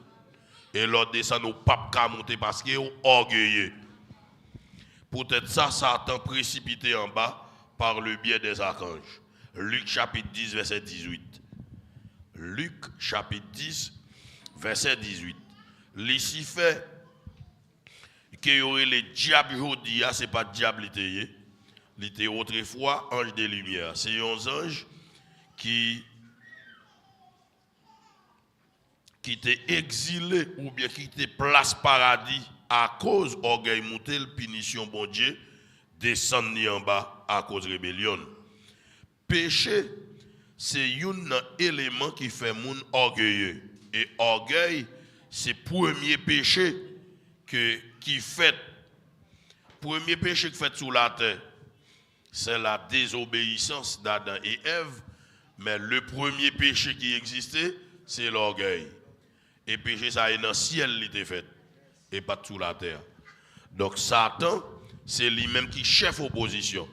A: Et l'autre descend ou pas ka monter parce que yon orgueilleux. Peut-être ça, Satan précipité en bas par le biais des archanges. Luc chapitre 10, verset 18. Luc chapitre 10, verset 18. Lucifer, qui aurait les diables aujourd'hui, ce n'est pas diable, il était autrefois ange de lumière. C'est un ange qui était exilé ou bien qui était place paradis à cause orgueil monté, punition bon Dieu, descendre en bas à cause rébellion. Péché, c'est un élément qui fait moun orgueilleux. Et orgueil, c'est le premier péché qui fait. Premier péché qui fait sous la terre, c'est la désobéissance d'Adam et Ève. Mais le premier péché qui existait, c'est l'orgueil. Et péché, ça est dans le ciel, il était fait. Et pas sous la terre. Donc Satan, c'est lui-même qui chef opposition.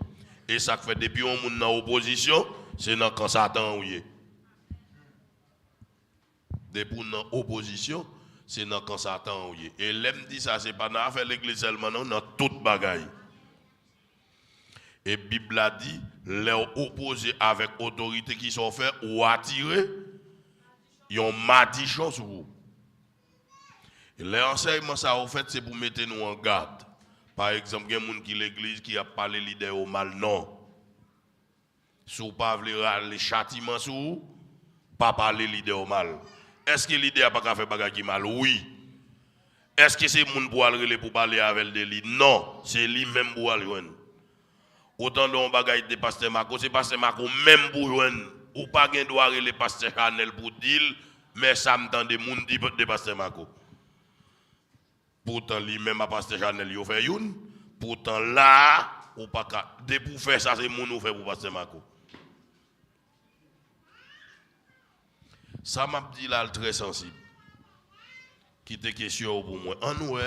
A: Et ça fait depuis qu'on est en opposition, c'est quand Satan est. de pour dans opposition, c'est dans quand Satan. Et l'aime dit ça, c'est pas dans faire l'église seulement, non, dans toute bagaille. Et Bible a dit, les opposés avec autorité qui sont faits ou attirés, ils ont madichon sur vous. Et les enseignements, ça, en fait, c'est pour mettre nous en garde. Par exemple, il y a des gens qui l'église qui a parlé l'idée au mal, non. Si vous ne voulez pas les châtiments sur vous, pas parler l'idée au mal. Est-ce que l'idée n'a pas fait bagage qui mal? Oui. Est-ce que c'est moun pour aller pour parler avec lui? Non, c'est lui-même pour aller. Autant de bagage de pasteur Marco, c'est pasteur Marco même pour joindre. Ou pas gen doit aller pasteur Chanel pour dire, mais ça me tend de moun dit de pasteur Marco. Pourtant lui-même à pasteur Chanel il fait une. Pourtant là, ou pas de pour faire ça c'est moun ou fait pour pasteur Marco. Ça m'a dit là très sensible. Qui te question pour moi. En nous,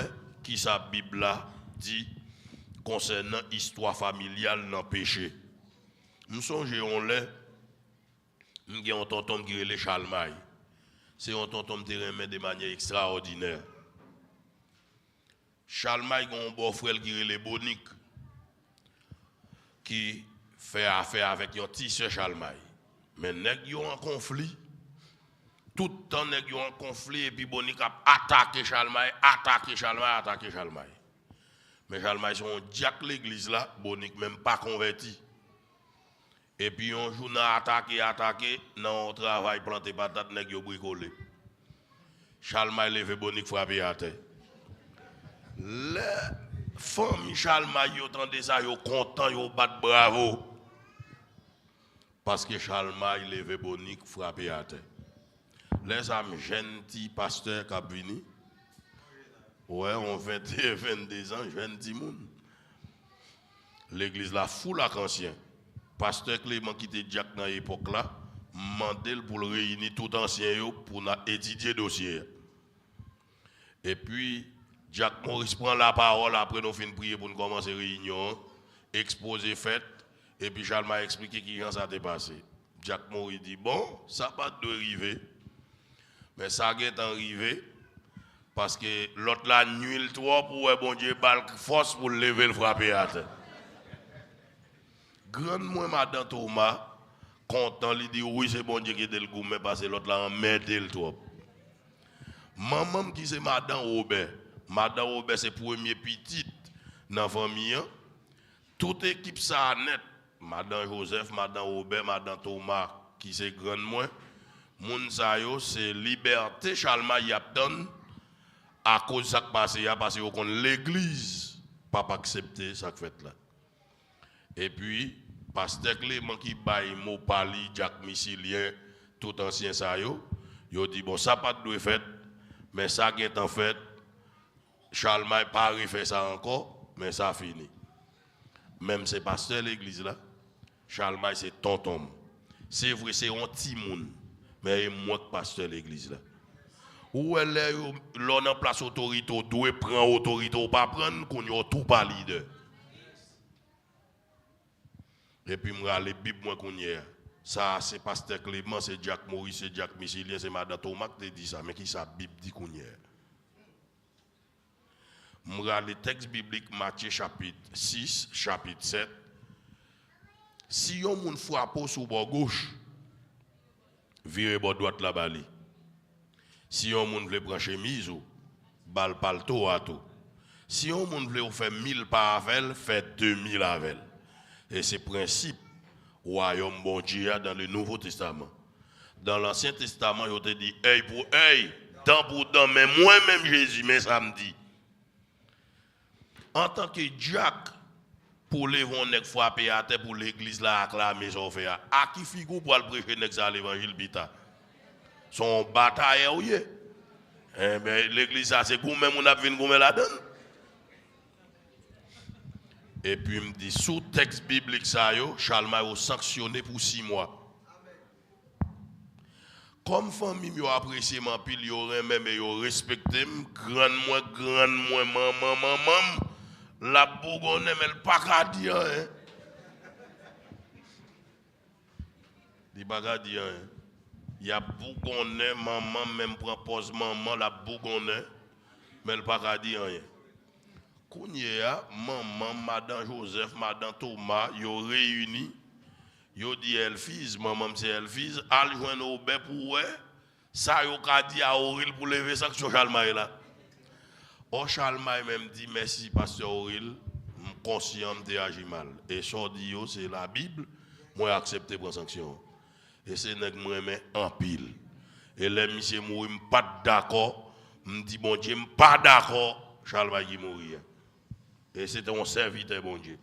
A: qui sa Bible là dit concernant l'histoire familiale dans le péché. Nous songeons là, nous avons un tonton qui est le Chalmaille. C'est un tonton qui remet de manière extraordinaire. Chalmaille a un beau frère qui est le Bonique, qui fait affaire avec un petit soeur Chalmaille. Mais nous avons un conflit. Tout le temps, nous avons un conflit et puis Bonique a attaqué Chalmaille. Mais Chalmaille, si on diacre l'église là, Bonique même pas converti. Et puis un jour, on a attaqué, dans le travail, planté patate, nous avons bricolé. Chalmaille levé Bonique frappé à terre. Les femmes Chalmaille, ils entendent ça, ils sont contents, ils battent bravo. Parce que Chalmaille levé Bonique frappé à terre. Les amis gentils pasteurs qui sont venus, ouais, on 21, 22 ans, gentils moun. L'église la foule à ancien. Pasteur Clément qui était Jack dans l'époque là, mandel pour le réunir tout ancien pour étudier le dossier. Et puis, Jack Maurice prend la parole après nous fin prier pour nous commencer la réunion, exposer fait, et puis Charles m'a expliqué qui ça s'est passé. Jack Maurice dit, bon, ça pas de arriver. Mais ça est arrivé parce que l'autre la nuit trop pour bon Dieu balk force pour lever le frapper à terre. Grand moi madame Thomas content lui dit oui c'est bon Dieu qui était le goût mais parce que l'autre là en mettait le trop. Maman qui c'est madame Robert. Madame Robert c'est premier petite dans la famille. Toute équipe ça net madame Joseph, madame Robert, madame Thomas qui c'est grand moi. Moun sa yo c'est liberté Chalmaille y donne à cause de ça qui passe parce que l'église pas accepté ça fait là. Et puis pasteur Clément qui baille mot pali Jacques Missilien tout ancien ça yo dit bon ça pas de fait mais ça qui est en fait Chalmaille pas refait ça encore mais ça fini. Même c'est pasteur l'église là Chalmaille c'est tonton. C'est vrai c'est un petit monde. Mais moi que pasteur l'église là. Où elle est l'on en place autorité, doit prendre autorité ou pas prendre qu'on y a tout pas leader. Et puis moi les Bible moi qu'on y a. Ça c'est pasteur Clément, c'est Jacques Maurice, c'est Jacques Missilien, c'est madame Thomas qui dit ça, mais qui ça Bible dit qu'on y a. Moi le texte biblique Matthieu chapitre 6, chapitre 7. Si on moun frappe sur bord gauche virez bord droite la bali. Si on moun veut prendre chemise ou bal palto à tout. Si on moun veut faire 1000 par avec, fait 2000 avec. Et c'est principe royaume bon Dieu dans le Nouveau Testament. Dans l'Ancien Testament, il te dit œil pour œil, dent pour dent, mais moi-même Jésus, mais ça me dit. En tant que Jack pour les vont frapper à terre pour l'église là acclamer son fait à qui figure pour le prêcher nex à l'évangile bita son bataille oui ben l'église ça c'est comme même on a vinn comme la donne et puis me dit sous texte biblique ça yo Chalmaille sanctionné pour 6 mois comme famille yo apprécié mon pile yo même yo respecté grand moi maman la Bourgogne, mais pas qu'à dire. Il pas qu'à dire. Il y a bougonné, maman, même prend pause maman, la bougonné, mais elle n'a pas dit rien. Kounya, maman, madame Joseph, madame Thomas, ils ont réuni, ils ont dit Elfise, maman c'est Elfise, al joindre au bé pour ça ils ont dit à Auril pour lever sanction Chalmaï là. Or Chalmaï même dit merci pasteur Auril, conscient de agi mal. Et ça dit c'est la Bible, moi accepter prendre sanction. Et c'est nèg moi mais en pile. Et les monsieur mourir pas d'accord, me dit bon Dieu pas d'accord, Chalmaï qui mourir. Et c'était un serviteur, bon Dieu.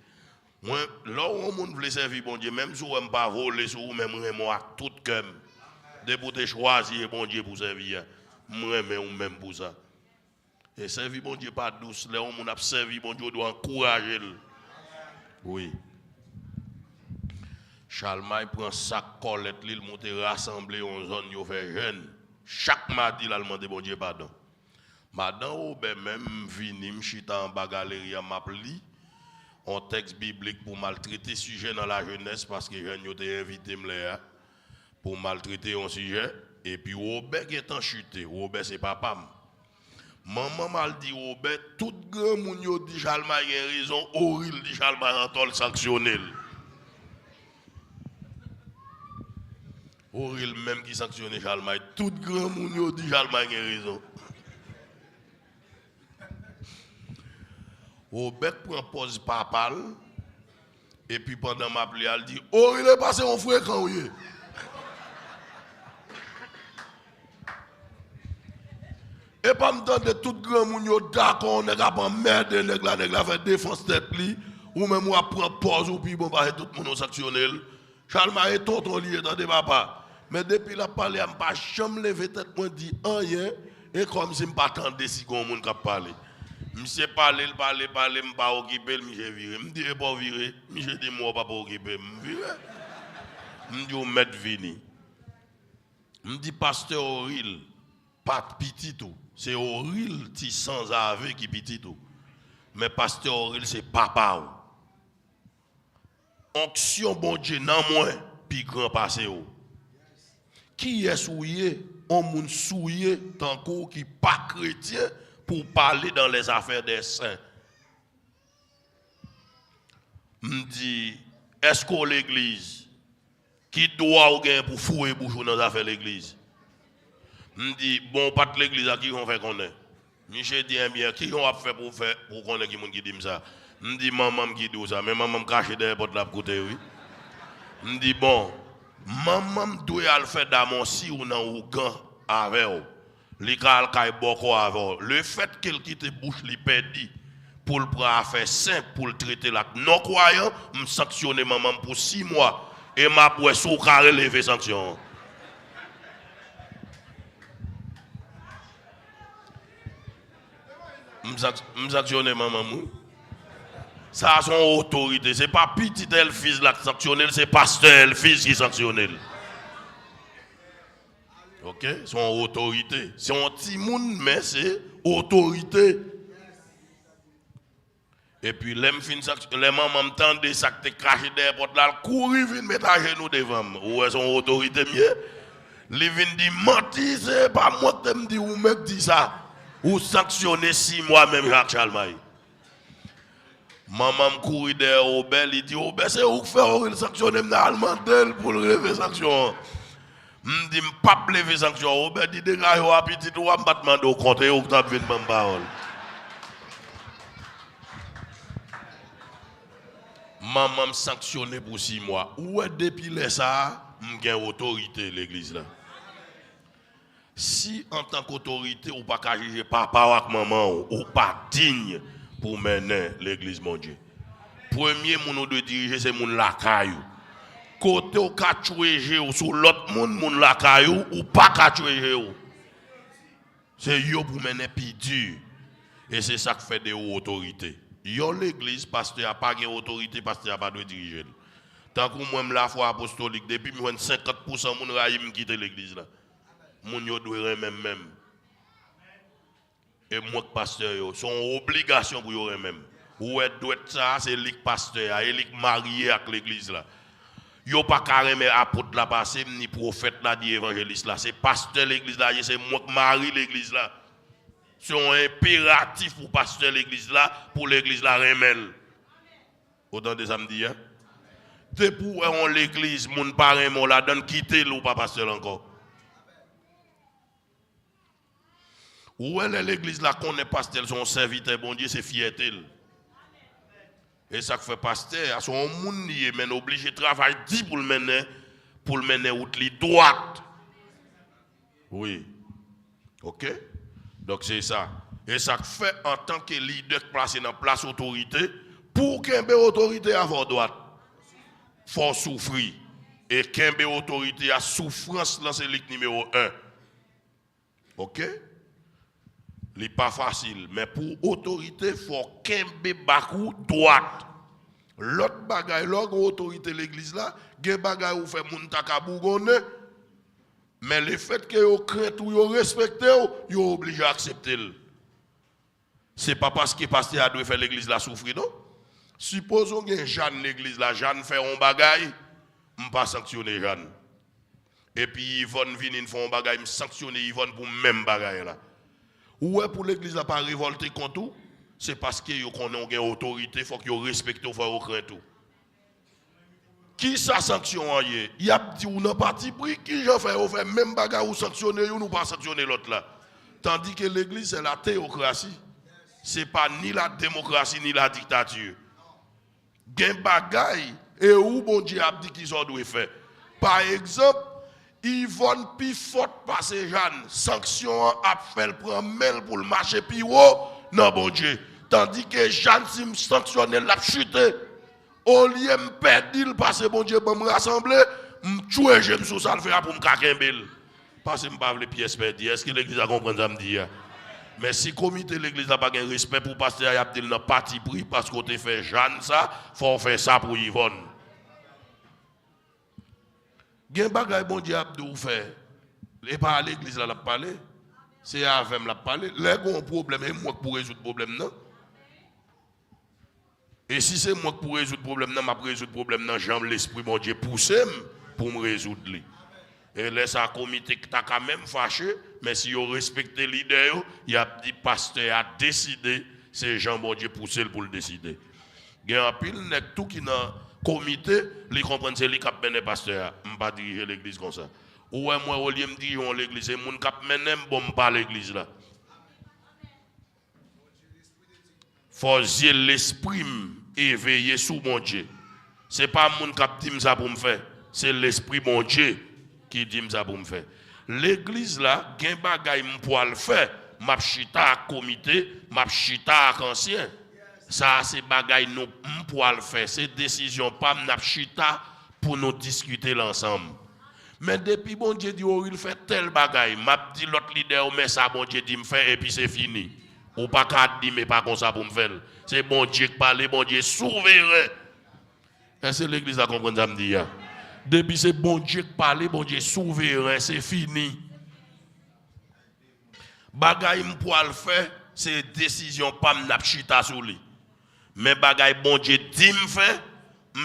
A: Moi, là où on veut servir, bon Dieu, même si on ne pas voler sur vous, même moi, tout cœur. De pour te choisir, bon Dieu, pour servir. Moi, même pour ça. Et servir, bon Dieu, pas douce. Là où on a servi, bon Dieu, doit encourager. Oui. Chalmaï prend sac colette, il monte rassembler en zone, il fait jeune. Chaque mardi, il a demandé, bon Dieu, pardon. Madame Aubert même vini m'chita en bas galerie à m'appli un texte biblique pour maltraiter sujet dans la jeunesse parce que jeunes été invité me pour maltraiter un sujet et puis Aubert qui est en chuté Aubert c'est papa maman mal dit Aubert tout grand moun yo dit Chalmaï a raison Auril dit Chalmaï en tol sanctionnel Auril même qui sanctionne Chalmaï tout grand moun yo dit Chalmaï a raison. Au bec prend pause papal et puis pendant ma pli elle dit oh il est passé en fréquent oui. Et pas me de tout grand moun yo d'accord on est capable merde nèg la fait défense tête li ou même moi prend pause ou puis bon pas tout monde sanctionnel Chalmaï est tonton lié dans des papa mais depuis la parler me pas jamais lever tête moi dit rien et comme si me pas attendre si gon moun ka parler. Monsieur parler, me pas occuper, monsieur viré. Me dit pas viré, monsieur dit moi pas occuper, me viré. Me dit mettre vini. Me dit pasteur Auril, pas petit tout. C'est Auril qui sans avec qui petit tout. Mais pasteur Auril c'est papa. Onction bon Dieu nan moins puis grand passé. Qui est souillé, on moun souillé tant qu'on qui pas chrétien pour parler dans les affaires des saints. Me dit, est-ce que l'église qui doit ou gain pour fouer bouchon dans les affaires de l'église? Me dit, bon, pas de l'église à qui on fait qu'on est. Michel dit bien, qui on a fait pour qu'on ait qui dit ça? Me dit, maman qui dit ça, mais maman me cache derrière porte la côté, oui. Me dit, bon, maman doit le faire dans mon si ou dans ou gant avec vous. Le fait qu'il quitte bouche li perdu pour le prendre faire simple pour le traiter la non croyant me sanctionner maman pour 6 mois et m'a pour sous carré lever sanction. Me sanctionner maman ça son autorité c'est pas petit Elfise là qui sanctionne c'est pasteur Elfise qui sanctionne. Ok, son autorité. C'est un petit monde, mais c'est autorité. Et puis, les mamans m'entendent ça que tu caché derrière porte là, courir, viennent mettre à genoux devant. Ou est son autorité mieux? Les viennent dire, menti, c'est pas moi qui me dis, ou mec dit ça. Ou sanctionner 6 mois même Jacques Chalmaï. Maman me courir derrière Aubert, il dit, Aubert, c'est où faire, il sanctionne allemand pour le lever sanction. Je dis, pas lever sanction. Robert dit, dégage, ou petit, ou à me demander au compte, ou tu as vu ma parole. Maman me sanctionné pour 6 mois. Où est depuis ça, j'ai une autorité l'église là. Si en tant qu'autorité, ou pas qu'à juger papa ou maman, ou pas digne pour mener l'église, mon Dieu. Premier, mon de diriger, c'est mon lacaillou. Côté au ka tuer ou sur l'autre monde la caillou ou pas ka tuer ou c'est yo pour mener pi dur et c'est ça qui fait des autorités yo l'église pasteur a pas de autorité pasteur a pas de diriger tant que moi la foi apostolique depuis 50% moun raïm quitter l'église là moun yo doit même et moi pasteur yo son obligation pour yo même ou doit ça c'est lik pasteur et lik marié avec l'église là. Yo pas carrément apôtre la passé, ni prophète là, ni évangéliste là. C'est pasteur l'église là, c'est moi qui marie l'église là. C'est un impératif pour pasteur l'église là, pour l'église là remel. Autant de samedi, hein? C'est pour on l'église, mon parrain, mon la donne quitter ou pas pasteur encore. Où est l'église là qu'on est pasteur, son serviteur, bon Dieu, c'est fierté. Et ça fait pasteur, à son monde lié, mais obligé de travailler dit pour le mener route droite. Oui. OK? Donc c'est ça. Et ça fait en tant que leader placé dans place autorité, pour qu'il y ait une autorité à votre droite, il faut souffrir. Et qu'il y ait une autorité à souffrance, c'est le numéro 1. OK? Ce n'est pas facile, mais pour autorité, il faut qu'il bakou droite. L'autre bagaille, l'autre autorité de l'église là, il y a des bagailles où fait moun takabougonne, mais le fait que vous craignez ou vous respectez, vous êtes obligé à accepter. Ce n'est pas parce que pasteur a dû faire l'église là souffrir, non? Supposons que Jeanne l'église là, Jeanne fait un bagaille, je ne vais pas sanctionner Jeanne. Et puis Yvonne vient, ils font un bagaille, je sanctionne Yvonne pour le même bagaille là. Ou est pour l'église là pas révolter contre tout, c'est parce que vous connaissez une autorité, il faut que vous respectez, il faut que vous tout. Qui ça sanctionne? Il y a dit ou non parti pris, qui j'en fait, on fait même bagarre ou sanctionner ou nous pas sanctionner l'autre là. Tandis que l'église c'est la théocratie. C'est pas ni la démocratie ni la dictature. Gen bagaille et où bon Dieu a dit qu'ils ont dû faire. Par exemple, Yvonne pi forte par ces jeunes, sanction a fait prendre mail pour le marché pi haut, non bon Dieu. Tandis que Jeanne si me sanctionner l'a chuté. Au lieu de perdre parce que bon Dieu va me rassembler, me tuer j'aime sous ça le faire pour me kakembel. Parce que me pas les pièces perdues. Est-ce que l'église a compris ça me dit? Mais si le comité de l'église n'a pas de respect pour pasteur, il y a peut-être un parti pris parce qu'on te fait Jeanne ça, faut faire ça pour Yvonne. Gen bagay bon Dieu a dû faire. Et pas à l'église là l'a parlé. C'est avec moi l'a parlé. Là gon problème et moi pour résoudre le problème non. Et si c'est moi pour résoudre le problème non, m'a résoudre le problème non, j'aime l'esprit bon Dieu pousser pour me résoudre lui. Et laisse un comité qui t'a quand même fâché, mais si vous respectez l'idée, il y a dit pasteur a décidé, c'est Jean bon Dieu pousser pour le décider. Il y a un pile nek tout qui dans comité, les comprendre c'est lui qui a mené pasteur, on pas diriger l'église comme ça. Ou moi au lieu me diriger l'église, c'est moun qui a mené bon pas l'église là. Faut l'esprit éveillé sous mon Dieu. C'est pas moun qui a dit ça pour me faire, c'est l'esprit mon Dieu qui dit ça pour me faire. L'église là, gen bagay m'poil le faire, m'a chita à comité, m'a chita à ancien. Ça c'est bagay nous m'poil le faire, c'est décision pas m'a chita pour nous discuter l'ensemble. Mais depuis bon Dieu dit il fait tel bagay, m'a dit l'autre leader mais ça bon Dieu dit me faire et puis c'est fini. Ou pas qu'à dire mais pas comme ça pour me faire. C'est bon Dieu qui parle, bon Dieu souverain. Est-ce que l'église a compris ça me dit? Depuis c'est bon Dieu qui parle, bon Dieu souverain, c'est fini. Bagay m'poil faire, c'est décision pas m'napchita sur lui. Mais bagay bon Dieu dit me faire,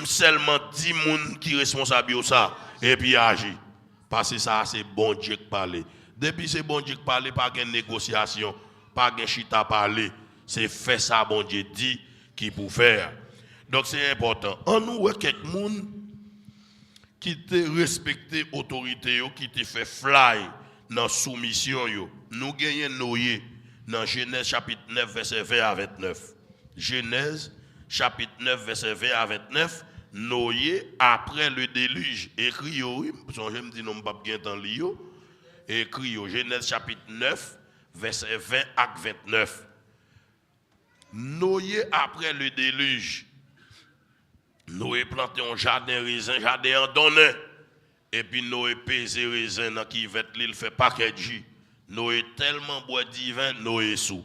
A: seulement 10 moun qui responsable de ça et puis agir. Parce que ça c'est bon Dieu qui parle. Depuis c'est bon Dieu qui parle, pas de négociation, pas de chita parler, c'est faire ça bon Dieu dit qui pour faire. Donc c'est important. En nous quelques moun qui te respecté autorité qui te fait fly dans soumission yo. Nous gagnons Noé dans Genèse chapitre 9 verset 20 à 29. Genèse chapitre 9 verset 20 à 29, Noé après le déluge écrit yo, je me dis non pas bien temps li yo, écrit yo Genèse chapitre 9 verset 20 à 29. Noé après le déluge, Noé planté un jardin raisin, jardin en donné. Et puis Noé pesé raisin dans qui va l'île fait paquet de jus. Noé tellement boit divin, Noé sous.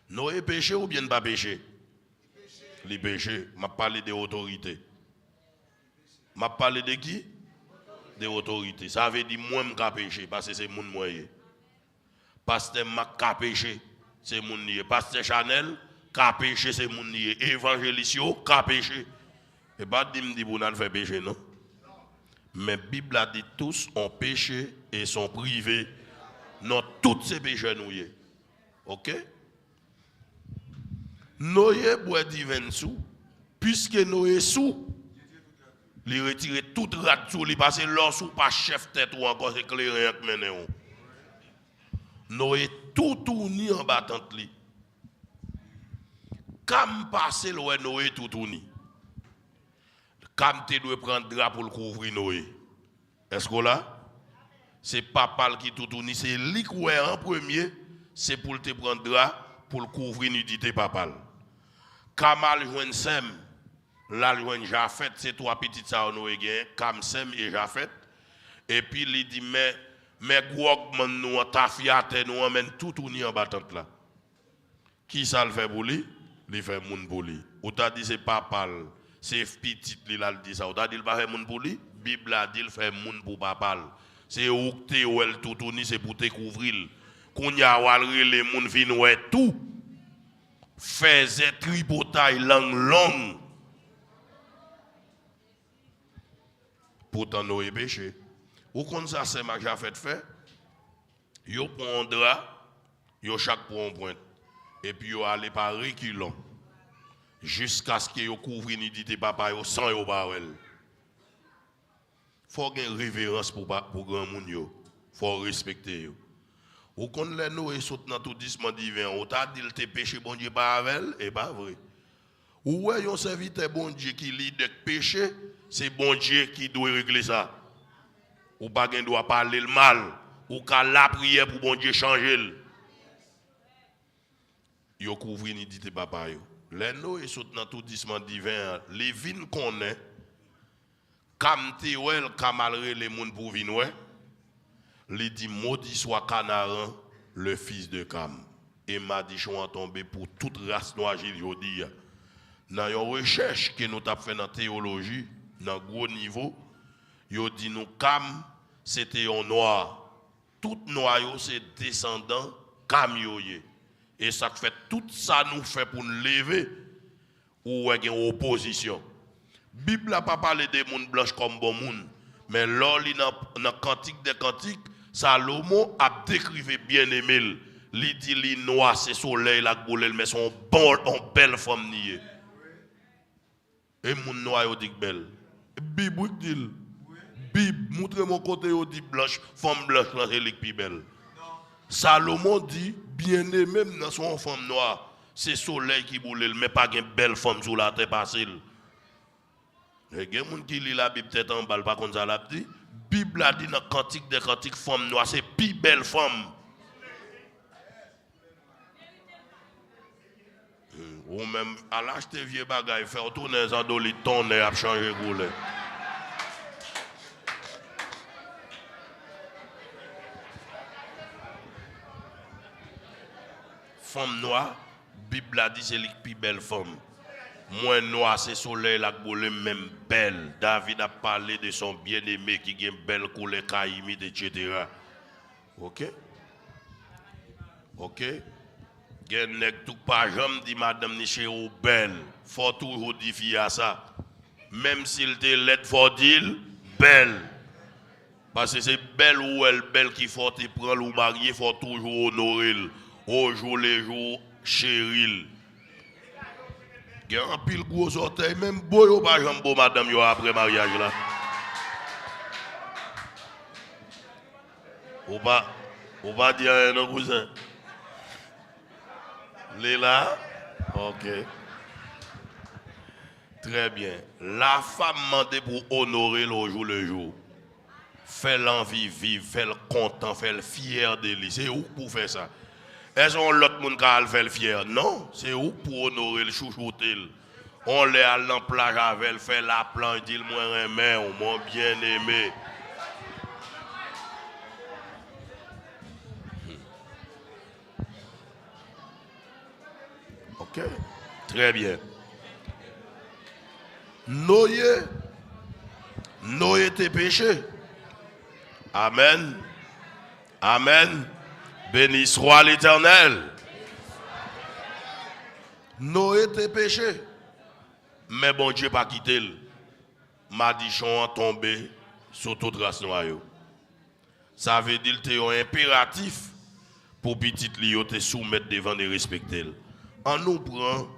A: Noé péché ou bien pas péché? Les péchés, m'a parlé de autorité. M'a parlé de qui? De autorité. Ça veut dire moi m'ka péché parce que c'est mon moyen. Pasteur m'a ka péché, c'est mon nié. Pasteur Chanel ka péché, c'est mon nié. Évangéliste ka péché. Et pas dit me dit pour nous faire péché non. Mais la Bible a dit tous ont péché et sont privés dans tous ces péchés nous. OK? Noé boit divin sous, puisque Noé sous, il retire toute rat sous, il passe l'or sous pas chef tête ou encore éclairé avec mené. Noé tout tourni en battante li. Comme passer le Noé tout tourni. Comme tu dois prendre drap pour le couvrir Noé. Est-ce que là? C'est papa qui tout tourni, c'est lui qui en premier, c'est pour te prendre drap pour le couvrir nudité papa. Kamal joine Sem, là joine Jafet, c'est trois petites ça Noé gain, Kam Sem et Jafet. Et puis il dit mais gros nous ta fiate nous emmène tout tourni en battante là. Qui ça le fait pour lui? Il fait moun pour lui. Ou t'a dit c'est papa, c'est petit il a dit ça. Ou t'a dit il pas fait moun pour lui? Bible a dit il fait moun pour papa. C'est ou te ou elle tout tourni c'est pour te couvrir. Qu'on y a walre les moun vinn ouais tout. Faisait tripotaille long. Pourtant Noé péché. Ou comme ça c'est ma Jafet fait? Yo prend un drap, yo chaque pour un point. Et puis yo aller par reculons jusqu'à ce que yo couvre nudité papa yo sans yo barel. Faut une révérence pour grand monde yo. Faut respecter yo. Ou quand les Noé saute dans tout disement divin, ou t'a dit te péché bon Dieu pas avec et pas vrai. Ou ouais yon serviteur bon Dieu qui lit de péché, c'est bon Dieu qui doit régler ça. Ou pas gen doit parler le mal, ou qu'à la prière pour bon Dieu changer. Yo couvre nudité papa yo. Les Noé saute dans tout disement divin, les vins connaît comme te wel kamalre les moun pour vin ouais. Il dit maudit soit Canaran, le fils de Cam. Et Madichon a tombé pour toute race noire, je dis. Dans une recherche que nous avons fait dans la théologie, dans un gros niveau, il dit nous Cam, c'était un noir. Tout noir, c'est descendant Cam. Et ça fait tout ça nous fait pour nous lever ou une opposition. La Bible n'a pas parlé des gens blancs comme bon monde, mais lors dans le cantique des cantiques, Salomon a décrivé bien aimé. Il dit les noirs c'est soleil la boule mais son bon en belle femme niée. Et mon noir yo dit belle. Bible dit Bible montre mon côté yo dit blanche, femme blanche là c'est plus belle. Salomon dit bien aimé dans son femme noire, c'est soleil qui boule mais pas une belle femme sur la terre passée. Et il y a des gens qui lit la Bible tête en balle pas comme ça l'a dit. Bible a dit dans cantique des cantiques femme noire c'est plus belle femme. Ou même à l'acheter vieux bagaille faire tourner les andoli tonner à changer goulé. Femme noire, Bible a dit c'est la plus belle femme. Moins noir, c'est soleil, la boule même belle. David a parlé de son bien-aimé qui a une belle couleur, caïmide, etc. Ok? Ok? Genek tout pas jamais dit madame Niché ou belle. Faut toujours dire à ça. Même s'il te l'aide, faut dire belle. Parce que c'est belle ou elle belle qu'il faut te prendre ou marier, faut toujours honorer. Au jour les jours, chérie. Il y a un pile gros orteil, même beau ou pas jamais beau madame yo après mariage là. Ou pas dire à nos cousins. Léla? Ok. Très bien. La femme demande pour honorer le jour. Fait l'envie vivre, fait le content, fait le fier de lui. C'est où pour faire ça? Est-ce qu'on l'autre monde qui a fait le fier? Non, c'est où pour honorer le chouchouter. On l'est à la plage avec, fait la planche, dit le moins aimé, ou mon bien aimé. Ok, très bien. Noé tes péchés. Amen. Amen. Béni soit l'Éternel. Noé tes péchés. Mais bon Dieu pas quitté. Madichon a tombé sur toute race noire. Ça veut dire que c'est un impératif pour petit Lio te soumettre devant et respecter. On nous prend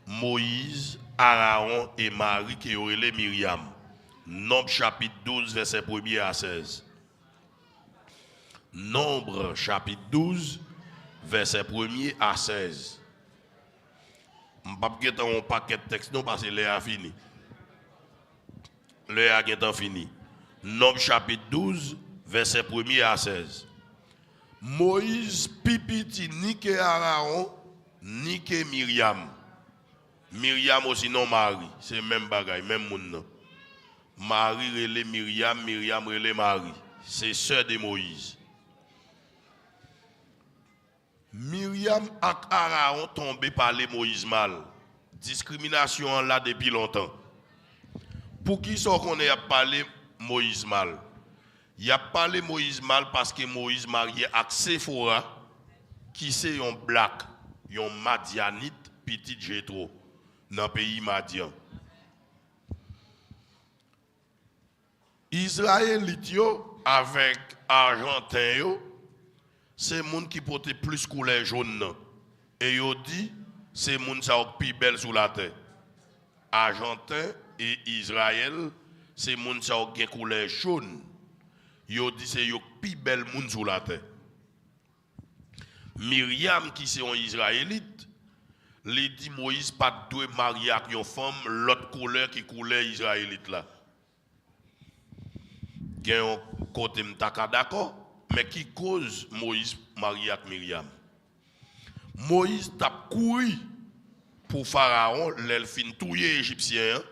A: Moïse, Aaron et Marie qui ont les Myriam. Nombre chapitre 12, verset 1er à 16. Nombre chapitre 12, verset 1er à 16. Je ne vais pas faire un paquet de textes non parce que l'heure a fini. L'heure a fini. Nombre chapitre 12, verset 1er à 16. Moïse pipiti ni que Aaron ni que Myriam. Myriam aussi non Marie, c'est même bagaille, même monde. Marie relè Myriam, Myriam relè Marie. C'est sœur de Moïse. Myriam et Aaron tombé par les Moïse mal. Discrimination là depuis longtemps. Pour qui ça qu'on a parlé Moïse mal? Il a parlé Moïse mal parce que Moïse marié avec Séphora, qui c'est un black, un madianite, petit Jétro, dans le pays Madian. Israélite avec Argentin, c'est moun qui porte plus couleur jaune. Et yo dit, c'est moun sa plus belle sous la terre. Argentin et Israël, c'est moun sa gen couleur jaune. Yo dit c'est yo plus belle moun sous la terre. Myriam qui c'est un Israélite, lui dit Moïse pas doit marier avec une femme l'autre couleur qui couleur Israélite là. Gen un côté m'taka d'accord, mais qui cause Moïse marié avec Myriam. Moïse t'a couru pour Pharaon, l'elfine touye égyptien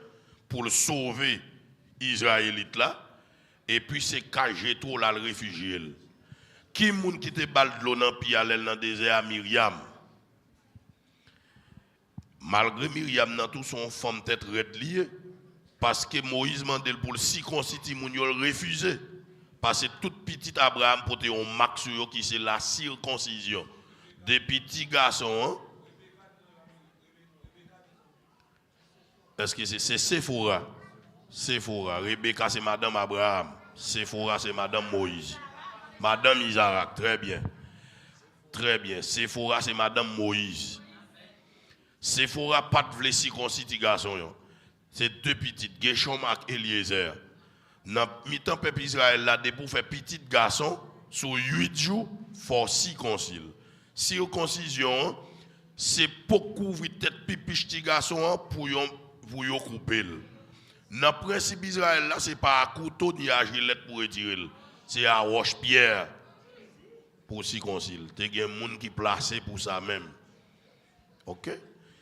A: pour le sauver Israélite là. Et puis c'est cagé tout là le réfugié. Qui moun qui te balle de l'eau dans pi aller dans désert à Myriam. Malgré Myriam dans tout son femme tête red liée parce que Moïse mandel pour le circonciter moun yo refusé parce que tout petit Abraham porte un max sur qui c'est la circoncision des petits garçons. Est-ce que c'est Séphora? Séphora, Rebecca c'est madame Abraham, Séphora c'est madame Moïse. Madame Isaac, très bien. Très bien. Séphora, c'est Madame Moïse. Séphora, pas de vle circonciter garçon. C'est deux petites, Gershom et Eliezer. Dans le mi-temps, peuple Israël, là, pour faire petit garçon, sur 8 jours, il faut circoncile. Circoncision, c'est pour couvrir tête pipi petit garçon pour y couper. Dans le principe Israël, là, c'est pas à couteau ni à gilette pour retirer. C'est à roche-pierre pour circoncile. Il y a des gens qui placent pour ça même. Ok?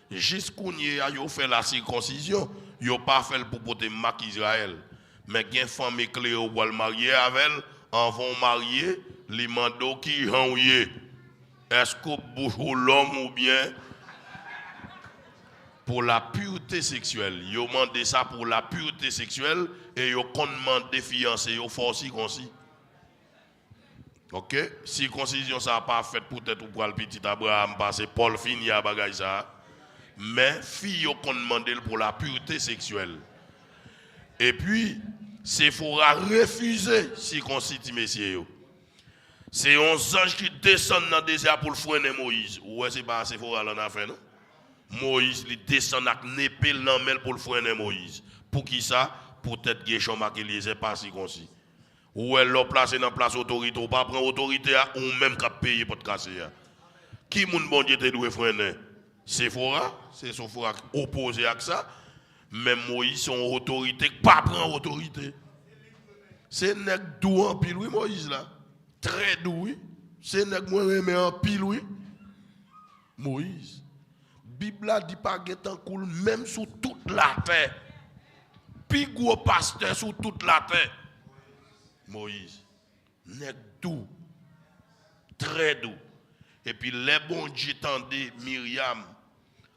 A: Jusqu'où ils ont fait la circoncision, ils n'ont pas fait pour porter marque Israël. Mais il y a des femmes qui vont marier avec elle, en vont marier, les mandos qui ont eu. Est-ce que bouge l'homme ou bien pour la pureté sexuelle? Ils ont demandé ça pour la pureté sexuelle et ils ont demandé fiancé, ils ont forcé comme si. Ok, circoncision ça n'a pas fait peut-être pour le petit Abraham parce que Paul finit à bagage ça. Mais fille qu'on demandé pour la pureté sexuelle. Et puis Séphora refusé circonciter messieurs. C'est un ange qui descend dans le désert pour le freiner Moïse. Ouais, c'est pas Séphora l'en a fait non? Moïse il descend avec l'épée l'emmène pour le freiner Moïse. Pour qui ça? Pour peut-être Gershom et Eliezer pas circoncis. Ou elle l'a placé dans place autorité, ou pas prendre autorité ou même qu'à payer pour te casser. Qui moun bon Dieu te doit freiner? Séphora, c'est Séphora opposé à ça. Même Moïse son autorité, pas prendre autorité. C'est nèg doux en pile oui Moïse là. Très doux oui. C'est nèg moi remet en pile oui. Moïse. Bible a dit pas getan cool même sous toute la terre. Pi gros pasteur sous toute la terre. Moïse, nèg doux, très doux. Et puis les bons Dieu tendaient Myriam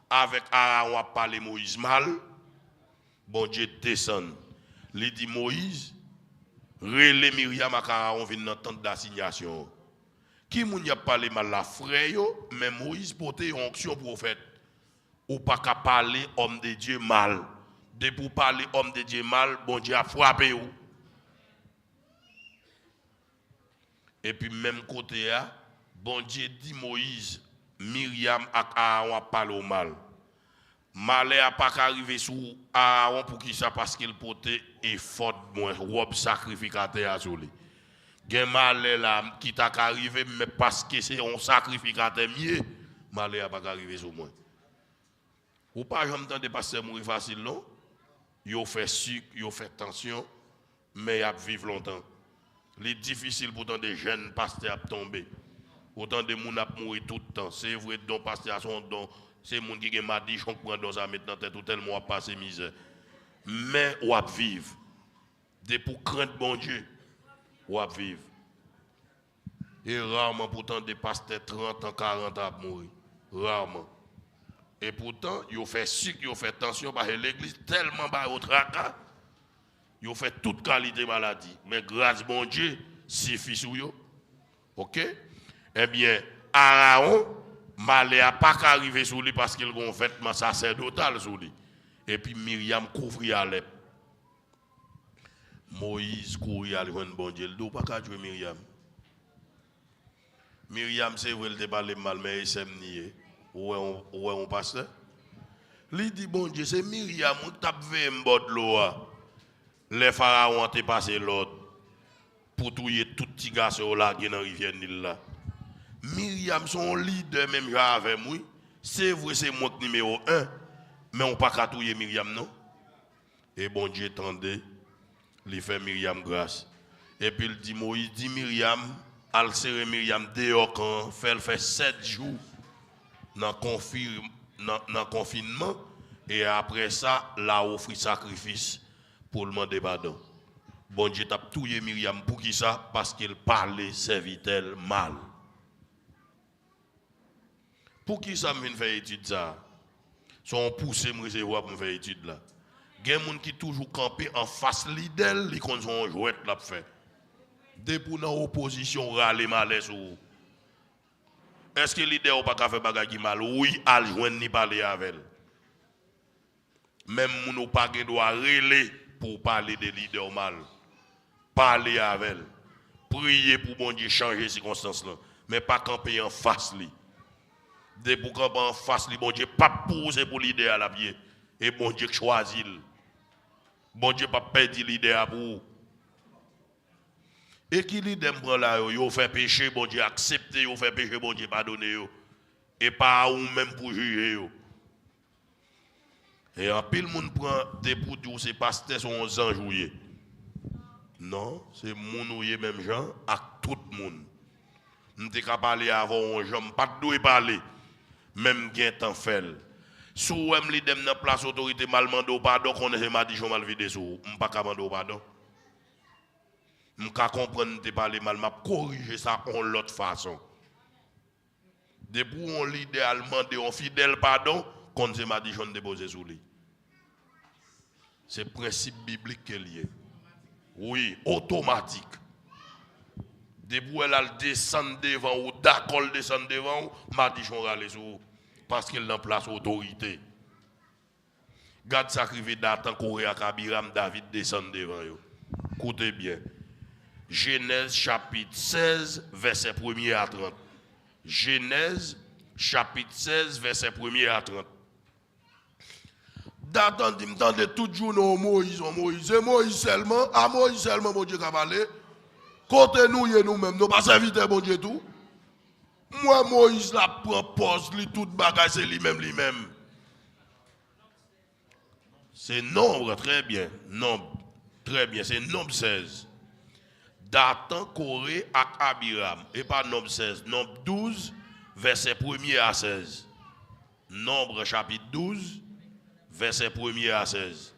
A: avec Aaron a parlé Moïse mal. Bon Dieu descend. Il dit Moïse, relé Myriam avec Aaron vient dans tente d'assignation. Qui moun y a parlé mal la frère yo, mais Moïse portait une onction prophète. Ou pas qu'à parler homme de Dieu mal. De pour parler homme de Dieu mal, bon Dieu a frappé ou. Et puis même côté là, bon Dieu dit Moïse, Myriam et Aaron parlent au mal. Malé a pas arrivé sous Aaron pour qui ça parce qu'il portait effort moins robe sacrificateur sur lui. Gen malé là qui t'a arrivé mais parce que c'est un sacrificateur mieux, malé a pas arrivé sur moi. Ou pas jamais entendre pasteur mourir facile non? Yo fait sucre, yo fait tension, mais y vivre longtemps. C'est difficile pour tant de jeunes pasteurs à tomber. Autant de gens à mourir tout le temps. C'est vrai, don pasteur son don. C'est les gens qui ont dit qu'on prend dans sa maintenant tête tout tellement à passer misère. Mais on va vivre. De pour craindre bon Dieu, on va vivre. Et rarement pourtant des pasteurs 30 ans, 40 ans à mourir. Rarement. Et pourtant, ils ont fait sucre, ils ont fait tension parce que l'église tellement bas au tracas. Ils ont fait toute qualité de maladie. Mais grâce bon Dieu, suffit sur eux. OK? Eh bien, Aaron, malé a pas arrivé sur lui parce qu'il a un vêtement sacerdotal sur lui. Et puis Myriam couvrit à l'ép. Moïse courit à l'ép, bon Dieu. Il ne doit pas jouer Myriam. Myriam, c'est vrai, elle parle mal, mais il s'est nié. Où est on pasteur? Il dit, bon Dieu, c'est Myriam, on tape vers un bord de l'eau. Les pharaons ont passé l'ordre pour tuer tout petit garçon là qui est dans la rivière Nil là. Myriam, son leader, même avec moi, c'est vrai, c'est moi numéro 1, mais on ne peut pas tuer Myriam, non? Et bon Dieu tendait, il fait Myriam grâce. Et puis il dit, Moïse dit Myriam, al serrer Myriam dehors quand fait 7 jours dans le confinement, et après ça, là, offrir sacrifice pour le demander pardon. Bon Dieu t'a tué Myriam pour qui ça? Parce qu'il parlait serviteur mal. Pour qui ça me fait étude ça? Son poussé me recevoir pour me faire étude là. Il y a des gens qui toujours campé en face l'idée, ils ont son jouet là fait. Dès pour dans opposition râler malaise ou est-ce que l'idée ou pas qu'à faire bagage mal? Oui, al joindre ni parler avec elle. Même moun ou pas doit relayer pour parler de leader mal. Parler avec elle. Prier pour bon Dieu changer les circonstances là, mais pas camper en face li. Dès pour camper en face li, bon Dieu pas poser pour l'idée à la pied et bon Dieu choisit. Bon Dieu pas perdre l'idée à vous. Et qui l'idée prend là yo fait péché, bon Dieu accepter, yo fait péché, bon Dieu pardonner yo. Et pas ou même pour juger yo. Et en pile monde prend des pour dire c'est pasteur sont anges jouer. Non, c'est mon ouye même gens à tout le monde. M'te ka parler avant j'aime pas doit parler. Même gain temps fait. Si vous avez dem dans place autorité mal mandé pardon qu'on est m'a dit je mal vidé sou, m'pas ka mandé pardon. M'ka comprendre te parler mal, m'a corriger ça en l'autre façon. Depuis on l'idéal mandé on fidèle pardon, qu'on se m'a dit je déposer sous lui. C'est principe biblique qu'il y est. Oui, automatique. Depuis elle a descendre devant ou d'accord descendre devant ou, m'a dit qu'on râle sur parce qu'il en place autorité. Garde sacrifié Dathan, Corée à Abiram, David descend devant eux. Écoutez bien. Genèse chapitre 16, verset 1er à 30. Genèse chapitre 16, verset 1er à 30. Dathan dit, m'tendez tout jour non Moïse, c'est Moïse seulement, à Moïse seulement, mon Dieu, qu'a parlé. Côté nous-mêmes, nous pas serviteurs, bon Dieu, tout. Moi, Moïse, la propose, lui, toute bagage, c'est lui-même. C'est nombre, très bien. Nombre, très bien, c'est nombre 16. Dathan, Corée, et Abiram. Et pas nombre 16, nombre 12, verset 1er à 16. Nombre chapitre 12, verset 1er à 16.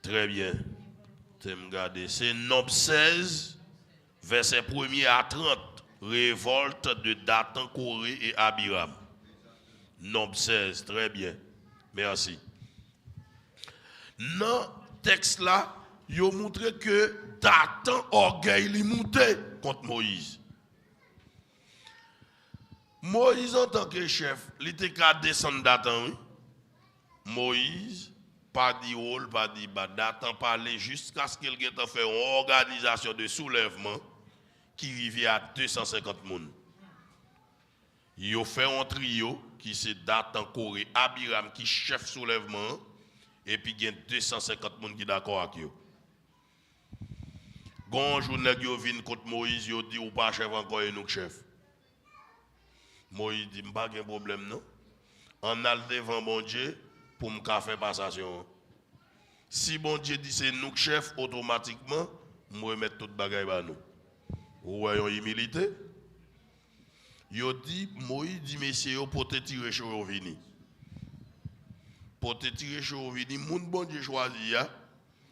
A: Très bien. C'est nombre 16, verset 1er à 30. Révolte de Dathan, Corée et Abiram. Nombre 16, très bien. Merci. Dans le texte là, il a montré que Dathan orgueil li monté contre Moïse. Moïse en tant que chef, il était qu'à descendre Dathan. Oui? Moïse pas de rôle, pas de bas, d'attendre parler jusqu'à ce qu'il ait fait une organisation de soulèvement qui arrive à 250 personnes. Il a fait un trio qui se date en Corée, Abiram qui chef soulèvement, et puis il y a 250 personnes qui sont d'accord avec eux. Quand jour nèg yo vinn contre Moïse, yo dit ou pas chef encore et nous chef. Moïse dit pas de problème non. On a devant bon Dieu pour me faire passation. Si bon Dieu dit c'est nous chef automatiquement, moi mettre toute bagaille ba nous. Ou voyons humilité. Yo dit Moïse dit messieurs pour te tirer chaud vini. Pour te tirer chaud vini, moun bon Dieu choisi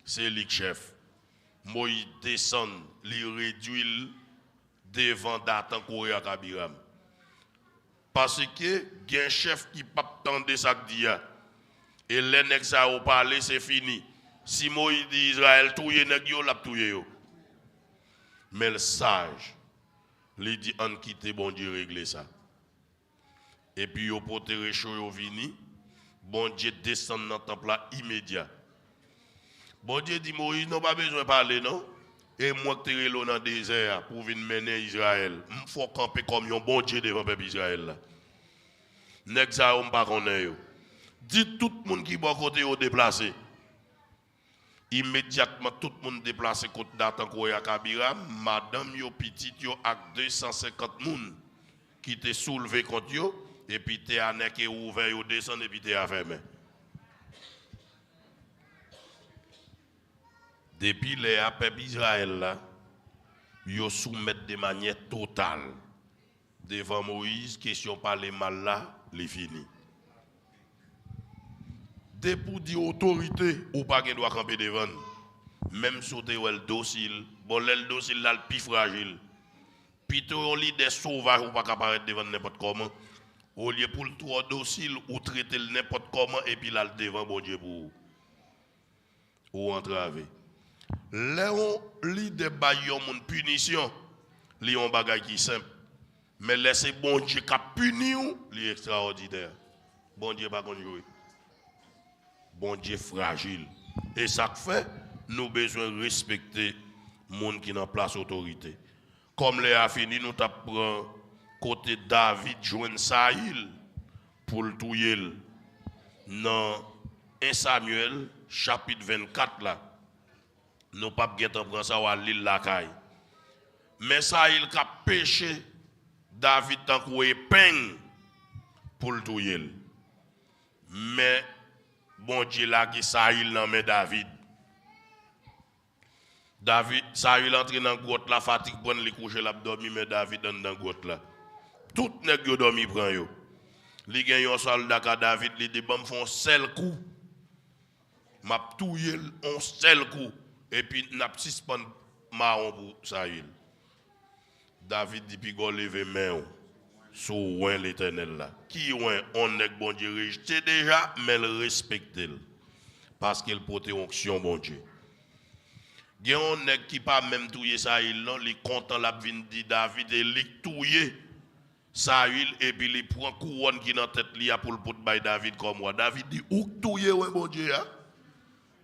A: c'est lui chef. Moïse descend, li réduit devant Datan Corée à Kabiram. Parce que il y a un chef qui pas tendre ça dit et les nèg ça au parler c'est fini. Si Moïse dit Israël touye nèg yo l'a touye yo. Mais le sage lui dit on quitte bon Dieu régler ça. Et puis yo porte réchaud yo vini, bon Dieu descend dans le temple là immédiat. Bon Dieu dit Moïse, non pas besoin de parler, non? Et moi qui suis dans le désert pour venir mener Israël, il faut camper comme un bon Dieu devant le peuple Israël. Nèg ça on pas connaît yo. Dit tout le monde qui bon côté au déplacé. Immédiatement tout le monde déplacé côté Datan Corée à Kabiram, madame yo petit yo avec 250 moun qui te soulevé contre yo et puis te anek et ouvert yo descend et puis te a fermé. Depuis les peuple Israël là, ils soumettent de manière totale devant Moïse, question par les mal là, les fini. Depuis dire autorité ou pas qu'il doit camper devant, même si tu es docile, bon le docile là le plus fragile. Puis tu as des sauvages ou pas apparaître devant n'importe comment. Au lieu pour le trop docile ou traiter n'importe comment et puis là le devant bon Dieu pour ou entraver. Léon li de bayon mon punition, li on bagay qui simple. Mais laissez bon Dieu qui puni ou, li extraordinaire. Bon Dieu pas qu'on jouer. Bon Dieu fragile. Et ça fait nous besoin de respecter monde qui en place autorité. Comme les a fini nous t'a prend côté David joindre Saïl pour le touyer dans 1 Samuel chapitre 24 là. Nous pas bien prendre ça à l'île la caille. Mais ça il a péché David tant qu'on peine pour le touyer. Mais bon Dieu là qui ça il nan mais David. Ça il entre dans grotte la fatigue prendre les coucher l'abdomen mais David dans grotte là. Tout nèg yo dormi prend yo. Li gen yon soldat ka David li dit bon font seul coup. M'a touyer on seul coup. Et puis, n'a pas suspend marron pour Saül. David dit, puis go lever main sur l'Éternel là. Qui on est bon Dieu rejeté déjà, mais le respecte parce qu'il porte onction bon Dieu. Il y a un nèg qui pas même touyer Saül non, il content la vinn dit David et li touyer Saül et puis il prend couronne qui dans tête li pour le pot bay David comme moi. David dit ou touyer bon Dieu hein?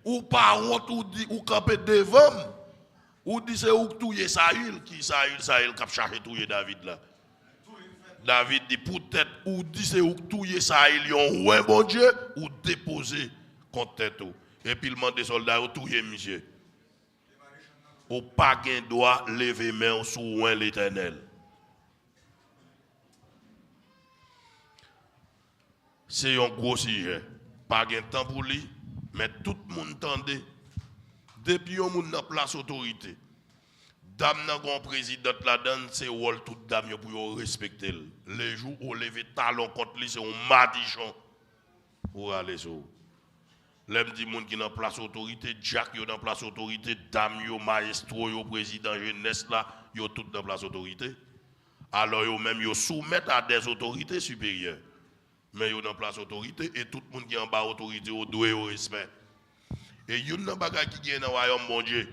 A: Ou pas honte ou dit ou camper devant ou dit c'est ou touyer Saül qui Saül cap chercher touyer David là. David dit peut-être ou dit c'est ou touyer Saül yon ouais bon Dieu ou déposer contre tête et puis il demande des soldats ou touyer monsieur. Ou pas gain droit lever main sous l'Éternel. C'est un gros sujet. Pas gain temps pour lui. Mais tout le monde tendait, depuis qu'on a en place autorité, dame n'a pas président là-dedans, c'est rôle toute dame pour respecter. Les jours où on lève talon contre lui, c'est un madichon pour aller sur. L'aime dit monde qui n'a en place autorité, Jack yo dans place autorité, dame yo, maestro yo, président jeunesse là, yo tout dans place autorité. Alors yo même yo soumettent à des autorités supérieures. Mais il y a une place autorité et tout le monde qui est en bas autorité doit au respect. Et il y a une bagage qui est dans le royaume bon Dieu.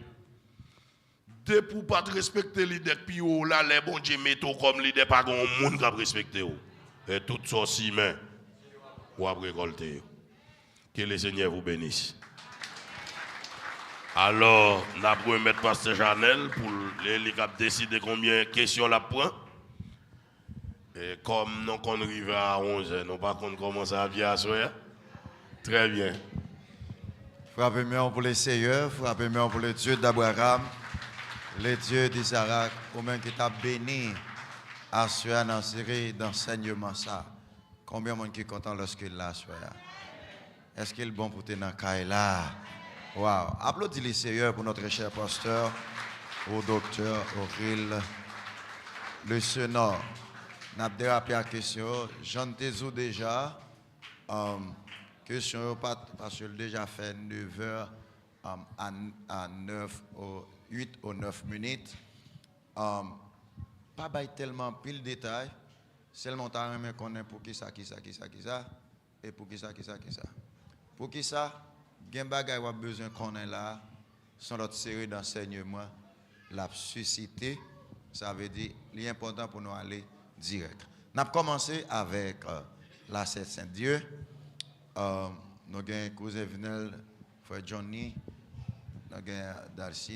A: De pour pas respecter l'idée puis là les bon Dieu mettent comme l'idée pas grand monde qui respecter et tout ça si mais ou à récolter. Que le Seigneur vous bénisse. Alors, nous allons remettre Pasteur Janel pour les décider combien de questions la prend. Et comme nous arrivons à 11h, nous ne pas commencer à bien soir. Très bien.
C: Frappez-moi pour le Seigneur, frappez-moi pour le Dieu d'Abraham, le Dieu d'Isaac, au même qui t'a béni à soir dans cette série d'enseignement ça. Combien de monde qui est content lorsqu'il l'a soir? Est-ce qu'il est bon pour te dans là? Wow. Applaudissez le Seigneur pour notre cher pasteur, au docteur Auril Le Senor. Nous avons dérapé la question. J'en ai déjà. Question parce que déjà fait 9h à 9 ou 8 ou 9 minutes. Pas tellement pile de détails. Seulement t'as même connaît pour qui ça et pour qui ça. Pour qui ça? Gen bagay ou besoin qu'on ait là, son notre série d'enseignements l'a suscité, ça veut dire l'important pour nous aller direct. Nous avons commencé avec la Saint-Dieu. Nous avons un cousin Vinel, frère Johnny, nous avons Darcy.